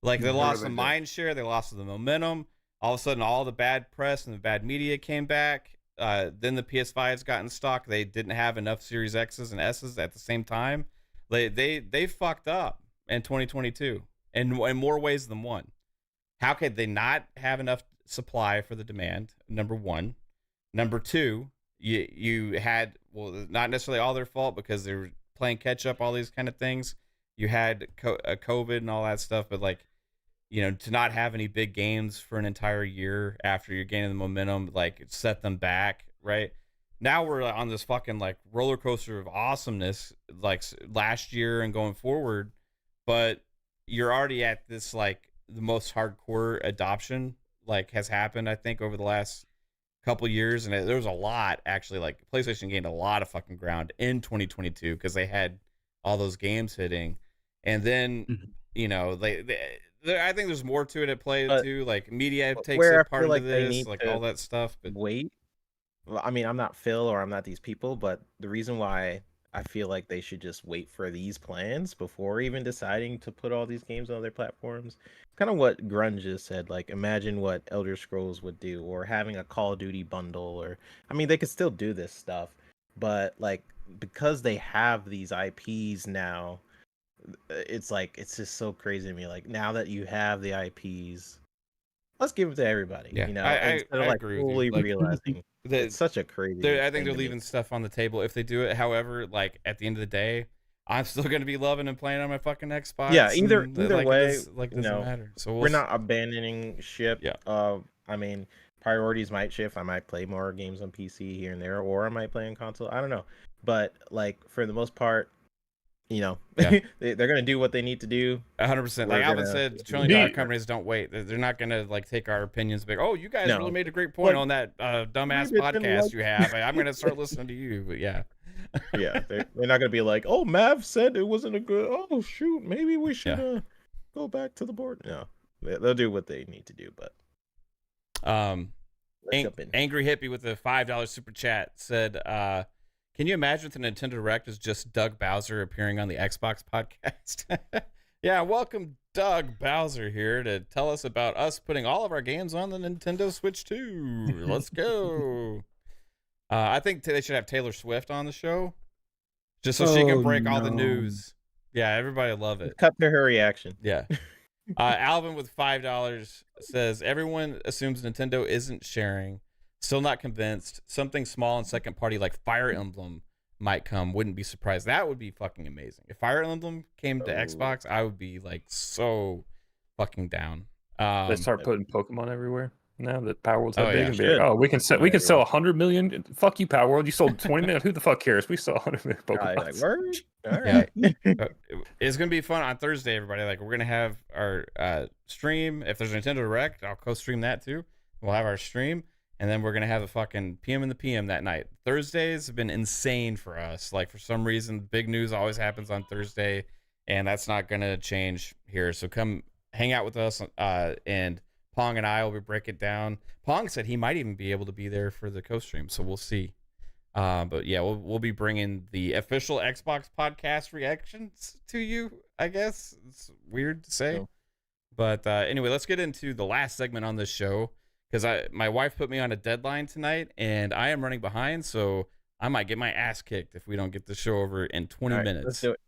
Like they lost the mind share, they lost the momentum. All of a sudden, all the bad press and the bad media came back. Then the PS5s got in stock. They didn't have enough Series X's and S's at the same time. They fucked up in 2022 in more ways than one. How could they not have enough supply for the demand? Number one. Number two, you had, well, not necessarily all their fault because they were playing catch up, all these kind of things. You had COVID and all that stuff, but like to not have any big games for an entire year after you're gaining the momentum, like set them back, right? Now we're on this fucking like roller coaster of awesomeness, like last year and going forward, but you're already at this like the most hardcore adoption like has happened, I think, over the last couple years, and there was a lot actually. Like PlayStation gained a lot of fucking ground in 2022 because they had all those games hitting, and then I think there's more to it at play too. Like media takes a part into this, like all that stuff. But wait. Well, I mean, I'm not Phil or I'm not these people, but the reason why I feel like they should just wait for these plans before even deciding to put all these games on their platforms. Kind of what Grunge just said. Like, imagine what Elder Scrolls would do, or having a Call of Duty bundle, or I mean, they could still do this stuff, but like because they have these IPs now, it's like it's just so crazy to me. Like now that you have the IPs, let's give it to everybody. Yeah, instead of like agree with you. fully Like, realizing. It's such a crazy. I think they're leaving stuff on the table if they do it. However, like at the end of the day, I'm still going to be loving and playing on my fucking Xbox. Yeah, either way, it doesn't matter. So we're not abandoning ship. Yeah. I mean, priorities might shift. I might play more games on PC here and there, or I might play on console. I don't know, but like for the most part, they're gonna do what they need to do. 100%. Like Alvin said, trillion-dollar companies don't wait. They're not gonna like take our opinions. Like, oh, you guys really made a great point on that dumbass podcast you have. I'm gonna start listening to you. But yeah, they're not gonna be like, oh, Mav said it wasn't a good. Oh shoot, maybe we should go back to the board. No, they'll do what they need to do. But Angry Hippie with a $5 super chat said, can you imagine if the Nintendo Direct is just Doug Bowser appearing on the Xbox podcast? Yeah, welcome Doug Bowser here to tell us about us putting all of our games on the Nintendo Switch 2. Let's go. I think they should have Taylor Swift on the show just so she can break all the news. Yeah, everybody will love it. Cut to her reaction. Yeah. Alvin with $5 says, everyone assumes Nintendo isn't sharing. Still not convinced. Something small and second party like Fire Emblem might come. Wouldn't be surprised. That would be fucking amazing. If Fire Emblem came to Xbox, I would be like so fucking down. They start putting Pokemon everywhere now that Power World's that big. Yeah, we can sell 100 million. Fuck you, Power World. You sold 20 million. Who the fuck cares? We sell 100 million Pokemon. Like, word? All right. It's gonna be fun on Thursday, everybody. Like we're gonna have our stream. If there's a Nintendo Direct, I'll co-stream that too. We'll have our stream. And then we're going to have a fucking PM in the PM that night. Thursdays have been insane for us. Like, for some reason, big news always happens on Thursday, and that's not going to change here. So come hang out with us, and Pong and I will break it down. Pong said he might even be able to be there for the co-stream, so we'll see. But, yeah, we'll be bringing the official Xbox podcast reactions to you, I guess. It's weird to say. No. But anyway, let's get into the last segment on this show. Because my wife put me on a deadline tonight, and I am running behind, so I might get my ass kicked if we don't get the show over in 20 minutes. Let's do it.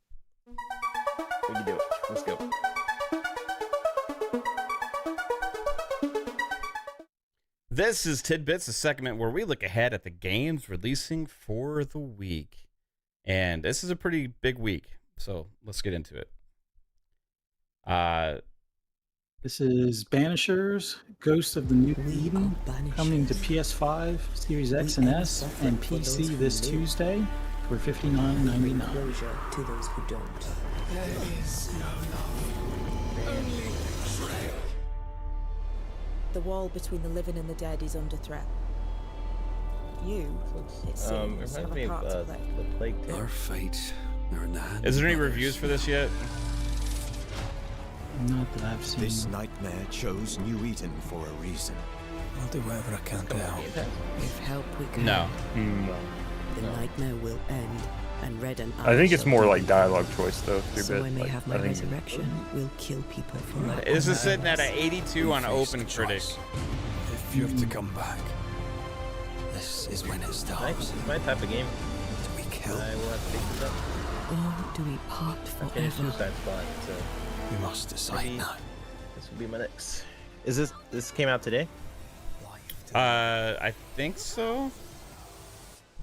We can do it. Let's go. This is Tidbits, a segment where we look ahead at the games releasing for the week. And this is a pretty big week, so let's get into it. This is Banishers, Ghost of the New Eden, coming to PS5, Series X and S, and PC this Tuesday for $59.99. To those who don't. There is no love, only betrayal. The wall between the living and the dead is under threat. You, it seems, have a part to play. The Plague Tale. Our fate are in the hands Is there any of others. reviews for this yet? Not that I've seen. This nightmare chose New Eden for a reason. I'll do whatever I can to help. If help we can, No. the nightmare will end, and Red and I think it's shall more be like free. dialogue choice though. So I may have my resurrection. We'll kill people forever. This is sitting at an 82 on Face Open the Critic. choice. If you have to come back, this is when it Nice. starts. It's my type of game. Do we kill? I will have to pick this up. Or do we part I finished forever? Suicide Squad, so We must decide Maybe- now. this will be my next. Is this came out today? Life to I think so.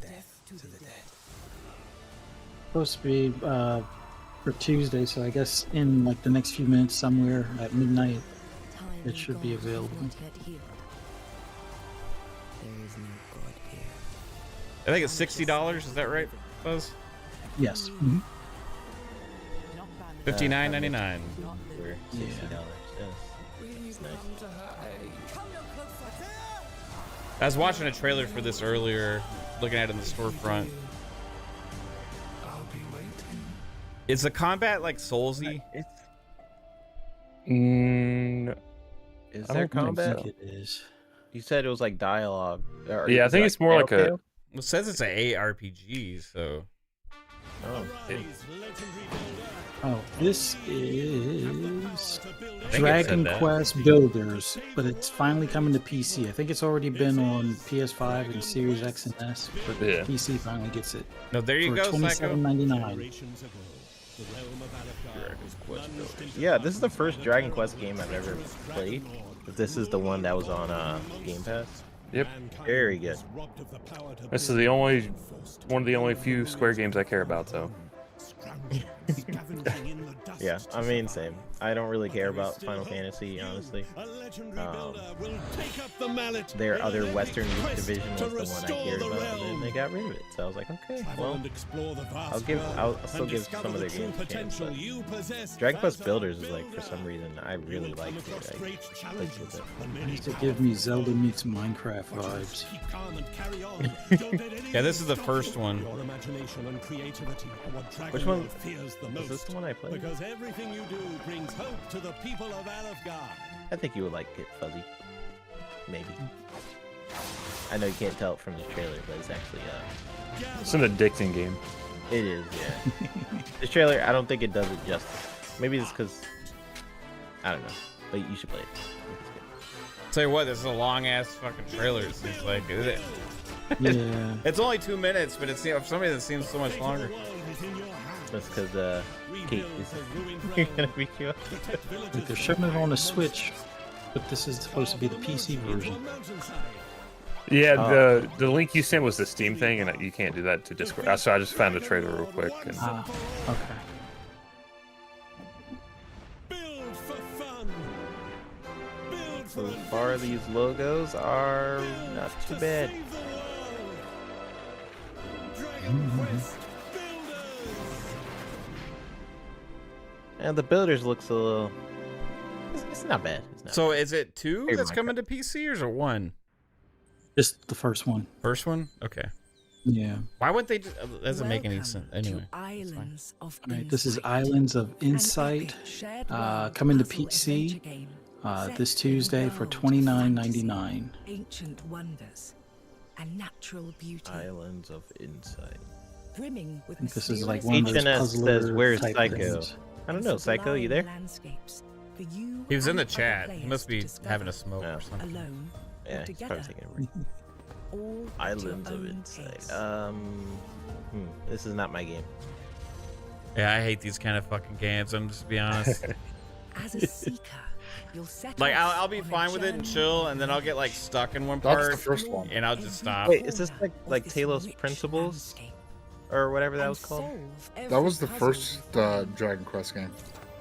death to the dead. Supposed to be for Tuesday, so I guess in like the next few minutes somewhere at midnight It should be available. I think it's $60. Is that right, Buzz? Yes. $59.99. For $60. Yes. Nice. I was watching a trailer for this earlier, looking at it in the storefront. Is the combat like Soulsy? Is there combat? It is. You said it was like dialogue. Yeah, I think it's more like a. It says it's an ARPG, so. Oh, this is Dragon Quest Builders, but it's finally coming to PC. I think it's already been on PS5 and Series X and S, but PC finally gets it. No, there you go, $27.99. Yeah, this is the first Dragon Quest game I've ever played. This is the one that was on Game Pass. Yep. Very good. This is one of the only few Square games I care about, though. Yeah, I mean, same. I don't really care about Final Fantasy, honestly. Their other Western division was the one I cared about, and then they got rid of it. So I was like, okay, well, I'll still give some of their games a chance. But Dragon Quest Builders is like, for some reason, I really liked it. I liked it. It used to give me Zelda meets Minecraft vibes. Yeah, this is the first one. Which one? Is this the one I played? Because everything you do brings hope to the people of Alefgar. I think you would like it, Fuzzy. Maybe. I know you can't tell it from the trailer, but it's actually it's an addicting game. It is, yeah. The trailer, I don't think it does it justice. Maybe it's because I don't know, but you should play it. Tell you what, this is a long ass fucking trailer. It seems like, is it? Yeah. It's only 2 minutes, but it's for some reason it seems so much longer. That's because Kate is gonna beat you up. They're shipping it on a Switch, but this is supposed to be the PC version. Yeah, the link you sent was the Steam thing, and you can't do that to Discord. So I just found a trailer real quick. And... okay. So far, these logos are not too bad. And the Builders looks a little. It's not bad. It's not So bad. is it 2 that's coming to PC, or is it 1? Just the first one. First one? Okay. Yeah. Why wouldn't they? That doesn't make any sense. Anyway. Right, this is Islands of Insight, coming to PC this Tuesday for $29.99. Ancient wonders and natural beauty. Islands of Insight. Brimming with This is like one of those HNS says, "Where's type Psycho?" things. I don't know, Psycho. You there? He was in the chat. He must be having a smoke or something. Alone, Yeah, he's probably taking a break. Islands of Insight. This is not my game. Yeah, I hate these kind of fucking games. I'm just be honest. As a seeker, you'll set Like off I'll be on a fine with it and journey chill, and then I'll get like stuck in one That's part, the first one. and I'll just stop. Wait, is this like Talos Principles or whatever that was called? That was the first Dragon Quest game.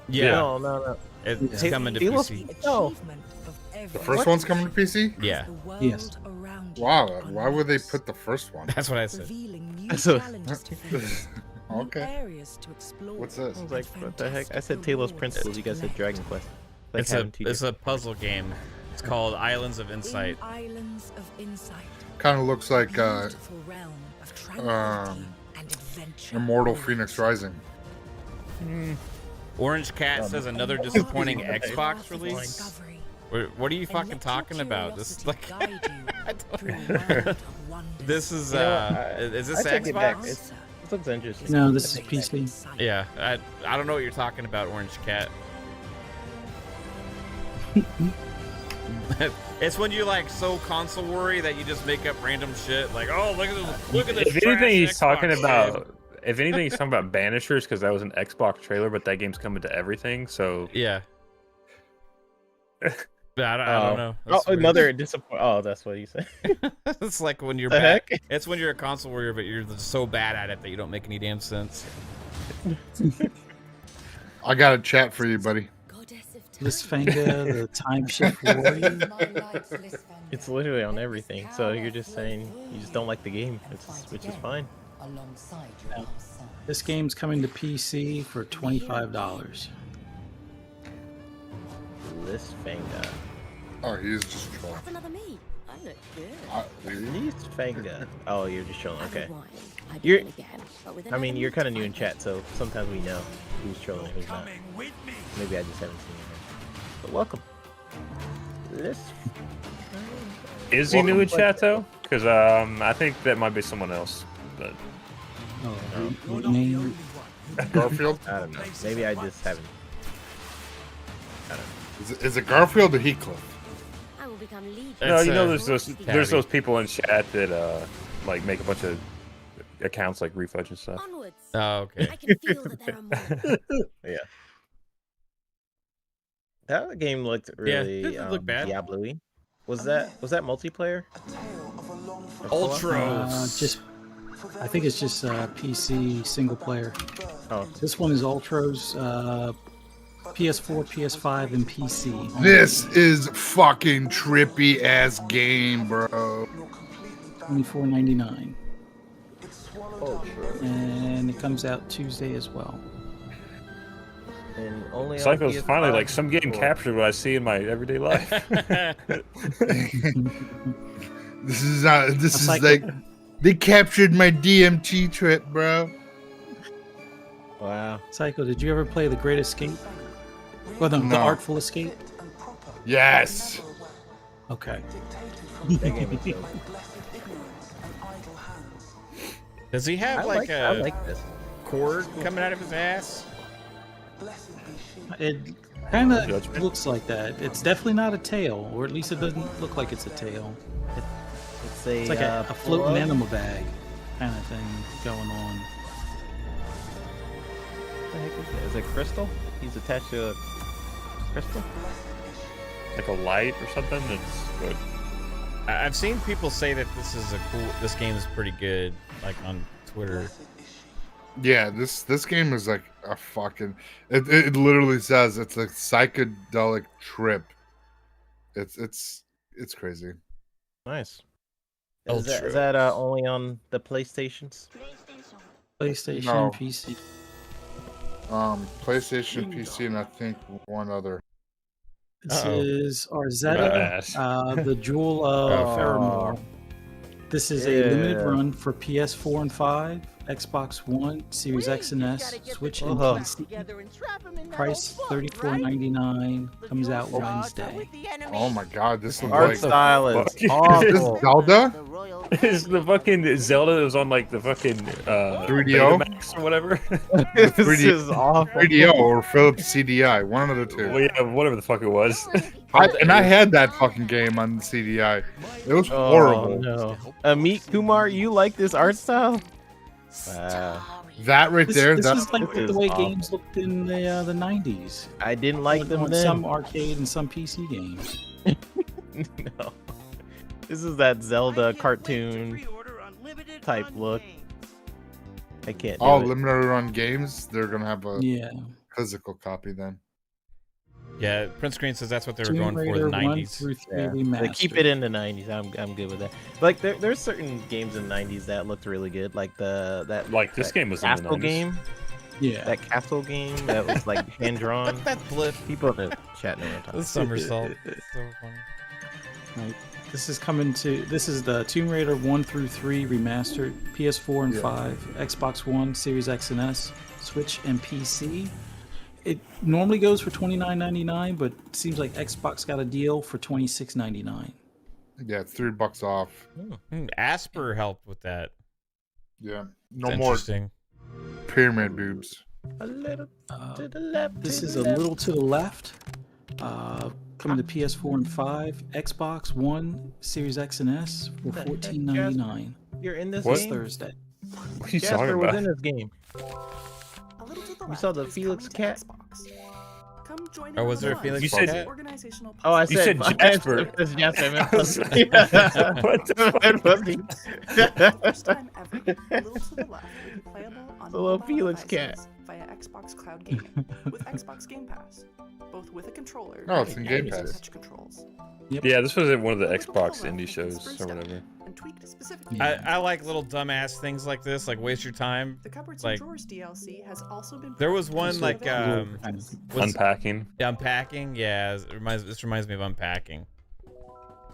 Yeah, No. it's coming to Talos- PC. No. The first one's coming to PC? Yeah, Yes. Wow, why would they put the first one? that's what I said. So- Okay. What's this? I was like, what the heck? I said Talos Principles. You guys said Dragon Quest. Like It's having two a puzzle game. It's called Islands of Insight. Islands of Insight. Kind of looks like Beautiful realm of tranquility and adventure. Immortal Phoenix Rising. Orange Cat says another disappointing Xbox release. What are you fucking talking about? This is like, this is is this I take it back. Xbox? This looks interesting. No, this is PC. Yeah, I don't know what you're talking about, Orange Cat. It's when you like so console worry that you just make up random shit like, oh look at this. If anything, he's talking about. If anything, he's talking about Banishers because that was an Xbox trailer, but that game's coming to everything. So Yeah. I don't know. Oh, That's weird. another disappoint. Oh, that's what you said. It's like when you're The bad. heck? It's when you're a console warrior, but you're so bad at it that you don't make any damn sense. I got a chat for you, buddy. Lisfanga, the time shift warrior. It's literally on everything. So you're just saying you just don't like the game, which is fine. No. This game's coming to PC for $25. Lisfanga. Oh, he's just trolling. That's another me. I look good. Lisfanga. Oh, you're just trolling. Okay. I You're. again, but with I mean, another you're kind of new new in chat, so sometimes we know who's trolling and who's not. Maybe I just haven't seen it. But welcome. Is he new in chat though? Because I think that might be someone else. But What name? Garfield? I don't know. Maybe I just haven't. I don't know. Is it Garfield or Heathcliff? I will become lead. no, It's, you know, there's Tabby. those people in chat that like make a bunch of accounts like Refudge and stuff. Onwards. Oh, okay. I can feel that there are more. Yeah. That game looked really didn't look bad. Diablo-y. Was that multiplayer? Just, I think it's just PC single player. Oh, This one is Ultros, PS4, PS5, and PC. This is fucking trippy ass game, bro. $24.99, oh, sure. and it comes out Tuesday as well. And only on Psycho's PS5 finally like some game or- captured what I see in my everyday life. This is Psycho- like they captured my DMT trip, bro. Wow. Psycho, did you ever play The Great Escape? Well, the No. Artful Escape? Yes. Okay. That game is dope. Does he have like I a like this. cord coming out of his ass? It kind of Judgment. looks like that. It's definitely not a tail, or at least it doesn't look like it's a tail. It's It's like a floating plug. animal bag kind of thing going on. What the heck is that? Is it crystal? He's attached to a crystal? Like a light or something. That's good. I've seen people say that this game is pretty good, like on Twitter. Yeah, this game is like a fucking. It literally says it's a psychedelic trip. It's crazy. Nice. Oh, Is true. that only on the PlayStations? PlayStation, No. PC. PlayStation, PC, and I think one other. This Uh-oh. is Arzetta, Badass. the Jewel of Oh. Faramore. This is a limited Yeah. run for PS4 and 5, Xbox One, Series X and S, Switch and Uh-huh. PC. Price $34.99. Comes out Wednesday. Oh my god, this looks Art like. style is fuck. Is this awful. Zelda? Is the fucking Zelda that was on like the fucking 3DO? Betamax or whatever? This 3D is awful. 3DO or Philips CDI, one of the two. Well, yeah, whatever the fuck it was. I had that fucking game on CDI. It was Oh, horrible. no. Amit Kumar, you like this art style? Wow. That right there, This that is like this the way is awful. games looked in the 90s. I didn't like them on then. some arcade and some PC games. No. This is that Zelda cartoon type look. I can't do all it. limited run games, they're gonna have a Yeah. physical copy then. Yeah, Prince Green says that's what they were Tomb going for in Raider the 1 90s. through 3 Yeah. They remastered. keep it in the 90s. I'm good with that. Like there's certain games in the 90s that looked really good, like that Like this that game was in the Castle 90s. game. Yeah. That Castle game that was like hand drawn. That blip. People in the chat know what I'm talking The about. somersault. So funny. Right. This is the Tomb Raider 1 through 3 remastered, PS4 and Yeah. 5, Xbox One, Series X and S, Switch and PC. It normally goes for $29.99, but it seems like Xbox got a deal for $26.99. Yeah, it's $3 off. Asper helped with that. Yeah, no It's more interesting. pyramid boobs. A little to the left. This to is the a left. little to the left. Coming to PS4 and 5, Xbox One, Series X and S for The heck, $14.99 You're in this What? this game. Thursday. What are you talking Jasper was about? in this game. You saw the Felix cat? Oh, was there a Felix You said- cat? Oh, I You said said Jasper. It's Jasper. man. What the It's a little Felix cat. Xbox Cloud Gaming with Xbox Game Pass, both with a controller. No, it's in Game and Pass. touch controls. Yep. Yeah, this was at one of the Xbox indie shows or whatever. And tweaked specific. I like little dumbass things like this, like waste your time. The Cupboards Like, and Drawers DLC has also been. there was one like Unpacking. Unpacking, yeah. This reminds me of Unpacking.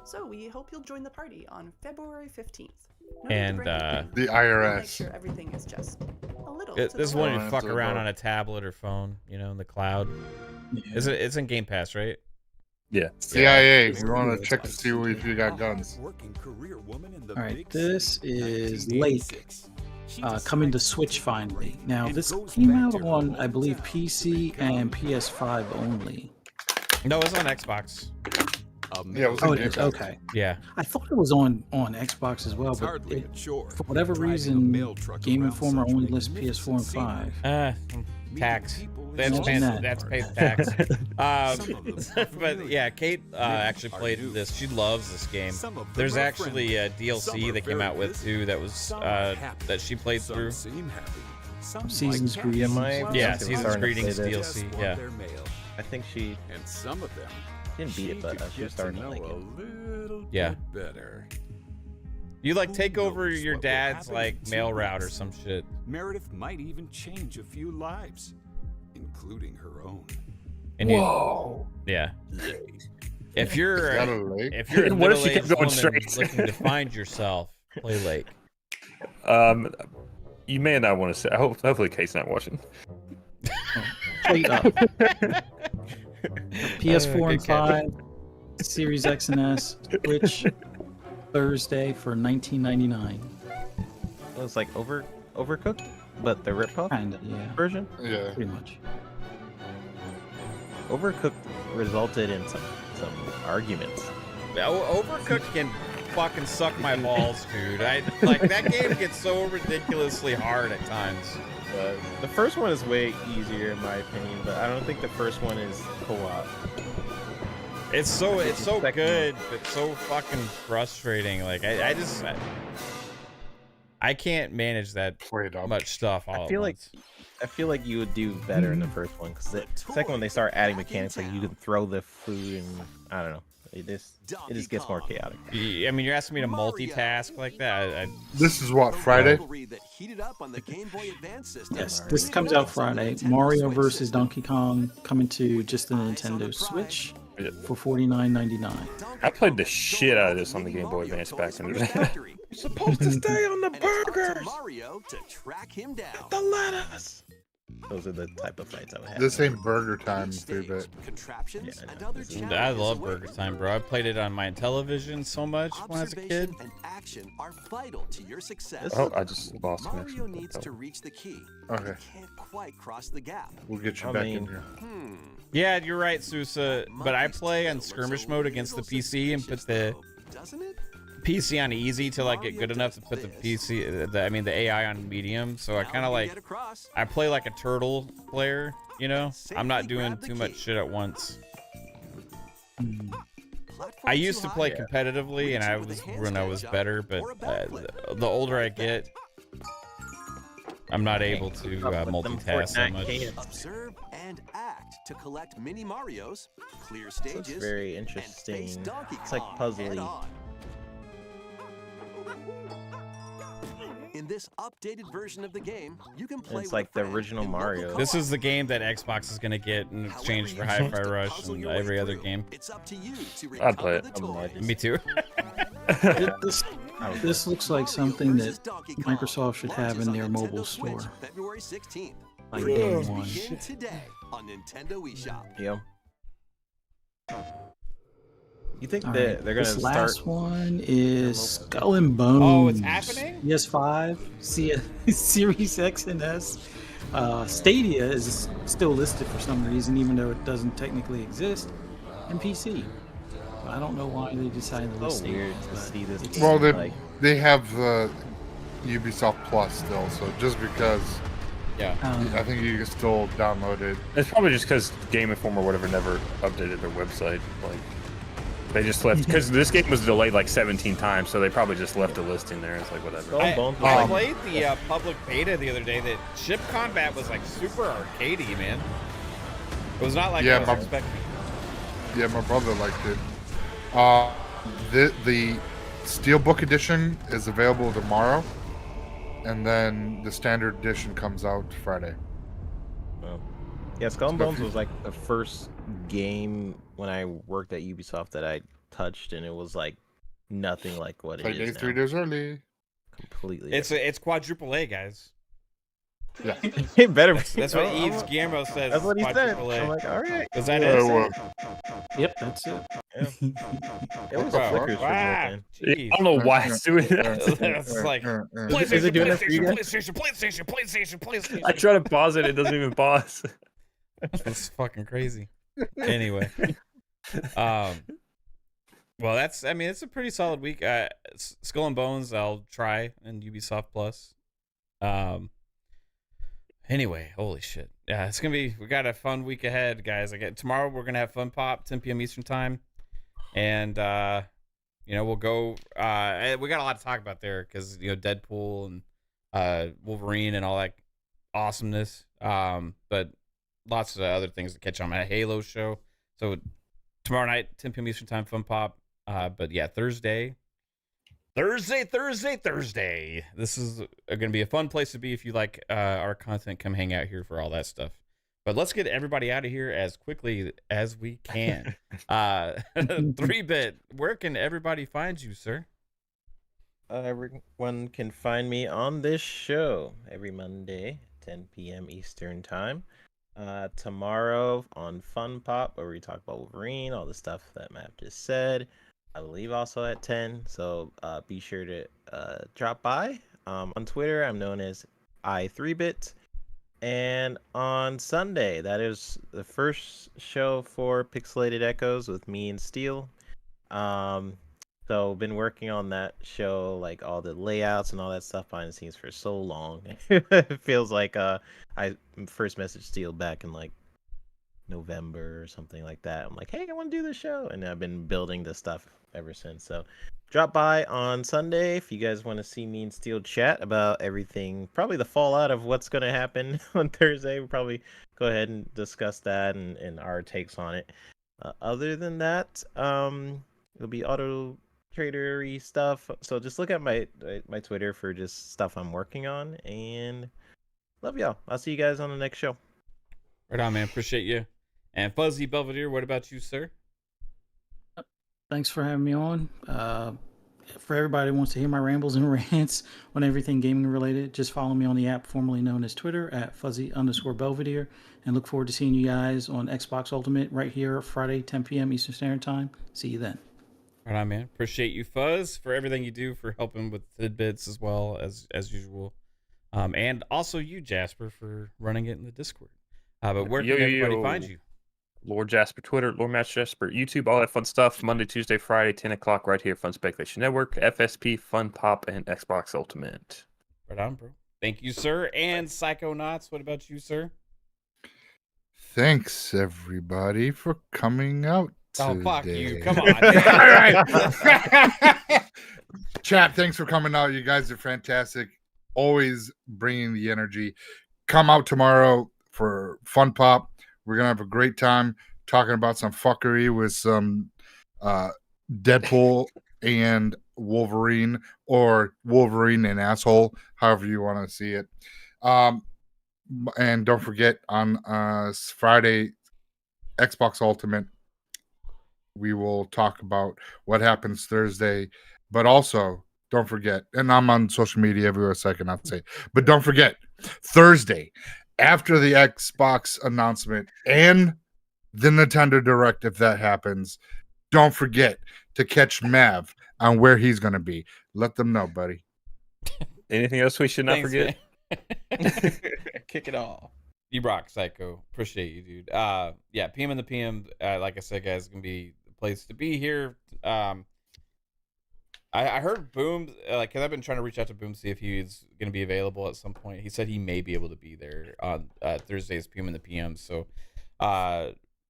So we hope you'll join the party on February 15th. And the IRS. Make sure everything is just a little. This is one you fuck around vote. on a tablet or phone, you know, in the cloud. Is it? It's in Game Pass, right? Yeah. CIA. We want to check to see if you got guns. All right, this is Lake coming to Switch finally. Now, this came out on, I believe, PC and PS5 only. No, it's on Xbox. Yeah, it was Oh, in it Game is. Pass. Okay. Yeah. I thought it was on Xbox as well, but for whatever reason, Game Informer only lists PS4 and 5. Tax. That's Imagine that. that's paid tax. But yeah, Kate actually played this. She loves this game. There's actually a DLC that came out with too that was that she played through. Season's Greetings. Yeah, Season's Greetings DLC. Yeah. I think she and some of them didn't beat it, but she was starting to like it. Yeah. better. You like take over your dad's like mail route or some shit. Meredith might even change a few lives, including her own. And Whoa. Yeah. If you're Is that a lake? if you're a What if she kept middle-aged going woman straight? looking to find yourself, play Lake. You may not want to say. Hopefully, Kate's not watching. Straight up. PS4 and 5, Series X and S, Switch, Thursday for $19.99. It was like Overcooked, but the rip-off Kinda, yeah. version. Yeah. Pretty much. Overcooked resulted in some arguments. Overcooked can fucking suck my balls, dude. Like that game gets so ridiculously hard at times. The first one is way easier in my opinion, but I don't think the first one is co-op. It's so good, but so fucking frustrating. Like I can't manage that much stuff all I feel at once. I feel like you would do better in the first one because the second one they start adding mechanics like you can throw the food and I don't know. It just gets more chaotic. I mean, you're asking me to multitask like that. This is what, Friday? Yes, this comes out Friday. Mario vs. Donkey Kong coming to just the Nintendo Switch for $49.99. I played the shit out of this on the Game Boy Advance back in the day. You're supposed to stay on the burgers. Mario to track him down. The lettuce. Those are the type of fights I would have. This ain't Burger Time, 3-bit. I love Burger Time, bro. I played it on my television so much when I was a kid. And action are vital to your success. Oh, I just lost Mario connection. needs to reach the key. Okay. Can't quite cross the gap. We'll get you back in here. Yeah, you're right, Sousa. But I play on skirmish mode against the PC and put the PC on easy till I get good enough to put the PC, the AI on medium. So I kind of like, I play like a turtle player, you know? I'm not doing too much shit at once. I used to play competitively and I was better, but the older I get, I'm not able to multitask so much. Observe and act to collect mini Marios, clear stages. It's very interesting. It's like puzzly. In this updated version of the game, you can play It's like the original Mario. This is the game that Xbox is going to get in exchange for Hi-Fi Rush and every other game. It's up to you to I'd play it. Me too. This looks like something that Microsoft should have in their mobile store. February 16th. Like day one. Begin today on Nintendo eShop. Yeah. You think All that right, they're gonna this start? last one is Skull and Bones. Oh, it's happening? PS5, Series X and S. Stadia is still listed for some reason, even though it doesn't technically exist, and PC. I don't know why they decided to list So it. weird to see this. Well, like, they have Ubisoft Plus still, so just because. Yeah. I think you can still download it. It's probably just because Game Informer or whatever never updated their website. Like, They just left because this game was delayed like 17 times, so they probably just left a listing there. It's like whatever. I played the public beta the other day. That ship combat was like super arcadey, man. It was not like I was expecting. Yeah, my brother liked it. The Steelbook edition is available tomorrow, and then the standard edition comes out Friday. Yeah, Skull and Bones was like the first game when I worked at Ubisoft that I touched, and it was like nothing like what it is now. 3 days early. Completely. It's quadruple A, guys. Yeah. It better be. That's what Eves Guillermo says. That's what he said. A. I'm like, all right. Was that it? Yep, that's it. Yeah. It was a flickers for I don't know why it's doing that. It's like PlayStation. I try to pause it, it doesn't even pause. That's fucking crazy. Anyway, well, it's a pretty solid week. Skull and Bones, I'll try in Ubisoft Plus. Anyway, holy shit. Yeah, it's gonna be. We got a fun week ahead, guys. Tomorrow we're gonna have Fun Pop, 10 p.m. Eastern time, and we'll go. We got a lot to talk about there because Deadpool and Wolverine and all that awesomeness. But lots of other things to catch on my Halo show. So tomorrow night, 10 p.m. Eastern time, Fun Pop. But yeah, Thursday. This is going to be a fun place to be if you like our content. Come hang out here for all that stuff. But let's get everybody out of here as quickly as we can. 3-Bit, where can everybody find you, sir? Everyone can find me on this show every Monday, 10 p.m. Eastern time. Tomorrow on Fun Pop, where we talk about Wolverine, all the stuff that Matt just said. I believe also at 10, so be sure to drop by. On Twitter, I'm known as i3bit. And on Sunday, that is the first show for Pixelated Echoes with me and Steel. So been working on that show, like all the layouts and all that stuff behind the scenes for so long. It feels like I first messaged Steel back in like November or something like that. I'm like, hey, I want to do this show, and I've been building this stuff ever since. So drop by on Sunday if you guys want to see me and Steel chat about everything, probably the fallout of what's going to happen on Thursday. We'll probably go ahead and discuss that and our takes on it. Other than that, it'll be auto tradery stuff, so just look at my Twitter for just stuff I'm working on, and love y'all. I'll see you guys on the next show. Right on, man. Appreciate you. And Fuzzy Belvedere, what about you, sir? Thanks for having me on. For everybody who wants to hear my rambles and rants on everything gaming related, just follow me on the app formerly known as Twitter at Fuzzy_Belvedere, and look forward to seeing you guys on Xbox Ultimate right here Friday, 10 p.m. Eastern Standard Time. See you then. Right on, man. Appreciate you, Fuzz, for everything you do, for helping with tidbits as well as usual. And also you, Jasper, for running it in the Discord. But where can everybody find you? Lord Jasper Twitter, Lord Match Jasper YouTube, all that fun stuff. Monday, Tuesday, Friday, 10 o'clock right here. Fun Speculation Network, FSP, Fun Pop, and Xbox Ultimate. Right on, bro. Thank you, sir. And Psychonauts, what about you, sir? Thanks, everybody, for coming out today. Oh, fuck you. Come on. All right. Chat, thanks for coming out. You guys are fantastic. Always bringing the energy. Come out tomorrow for Fun Pop. We're going to have a great time talking about some fuckery with some Deadpool and Wolverine, or Wolverine and asshole, however you want to see it. And don't forget, on Friday, Xbox Ultimate, we will talk about what happens Thursday. But also, don't forget, and I'm on social media everywhere, so I cannot say, but don't forget, Thursday, after the Xbox announcement and the Nintendo Direct, if that happens, don't forget to catch Mav on where he's going to be. Let them know, buddy. Anything else we should not forget? Kick it off. You rock, Psycho. Appreciate you, dude. Yeah, PM in the PM, like I said, guys, going to be the place to be here. I heard Boom, because I've been trying to reach out to Boom, see if he's going to be available at some point. He said he may be able to be there on Thursdays, PM in the PM. So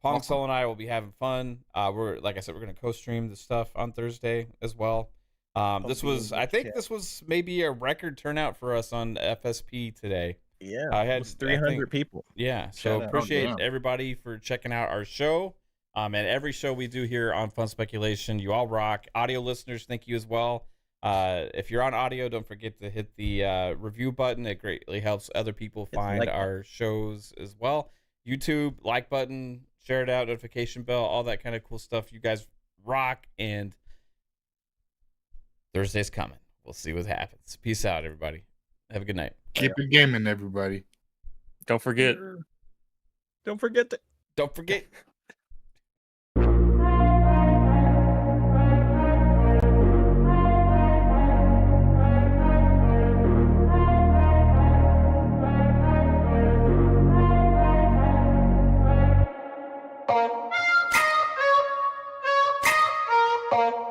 Pong Awesome. Soul and I will be having fun. We're like I said, we're gonna co-stream the stuff on Thursday as well. This was maybe a record turnout for us on FSP today. Yeah, I had almost 300 people. Yeah, so Shout out. appreciate everybody for checking out our show. And every show we do here on Fun Speculation, you all rock. Audio listeners, thank you as well. If you're on audio, don't forget to hit the review button. It greatly helps other people find our shows as well. YouTube, like button, share it out, notification bell, all that kind of cool stuff. You guys rock, and Thursday's coming. We'll see what happens. Peace out, everybody. Have a good night. Keep it gaming, everybody. Don't forget. Don't forget. Oh.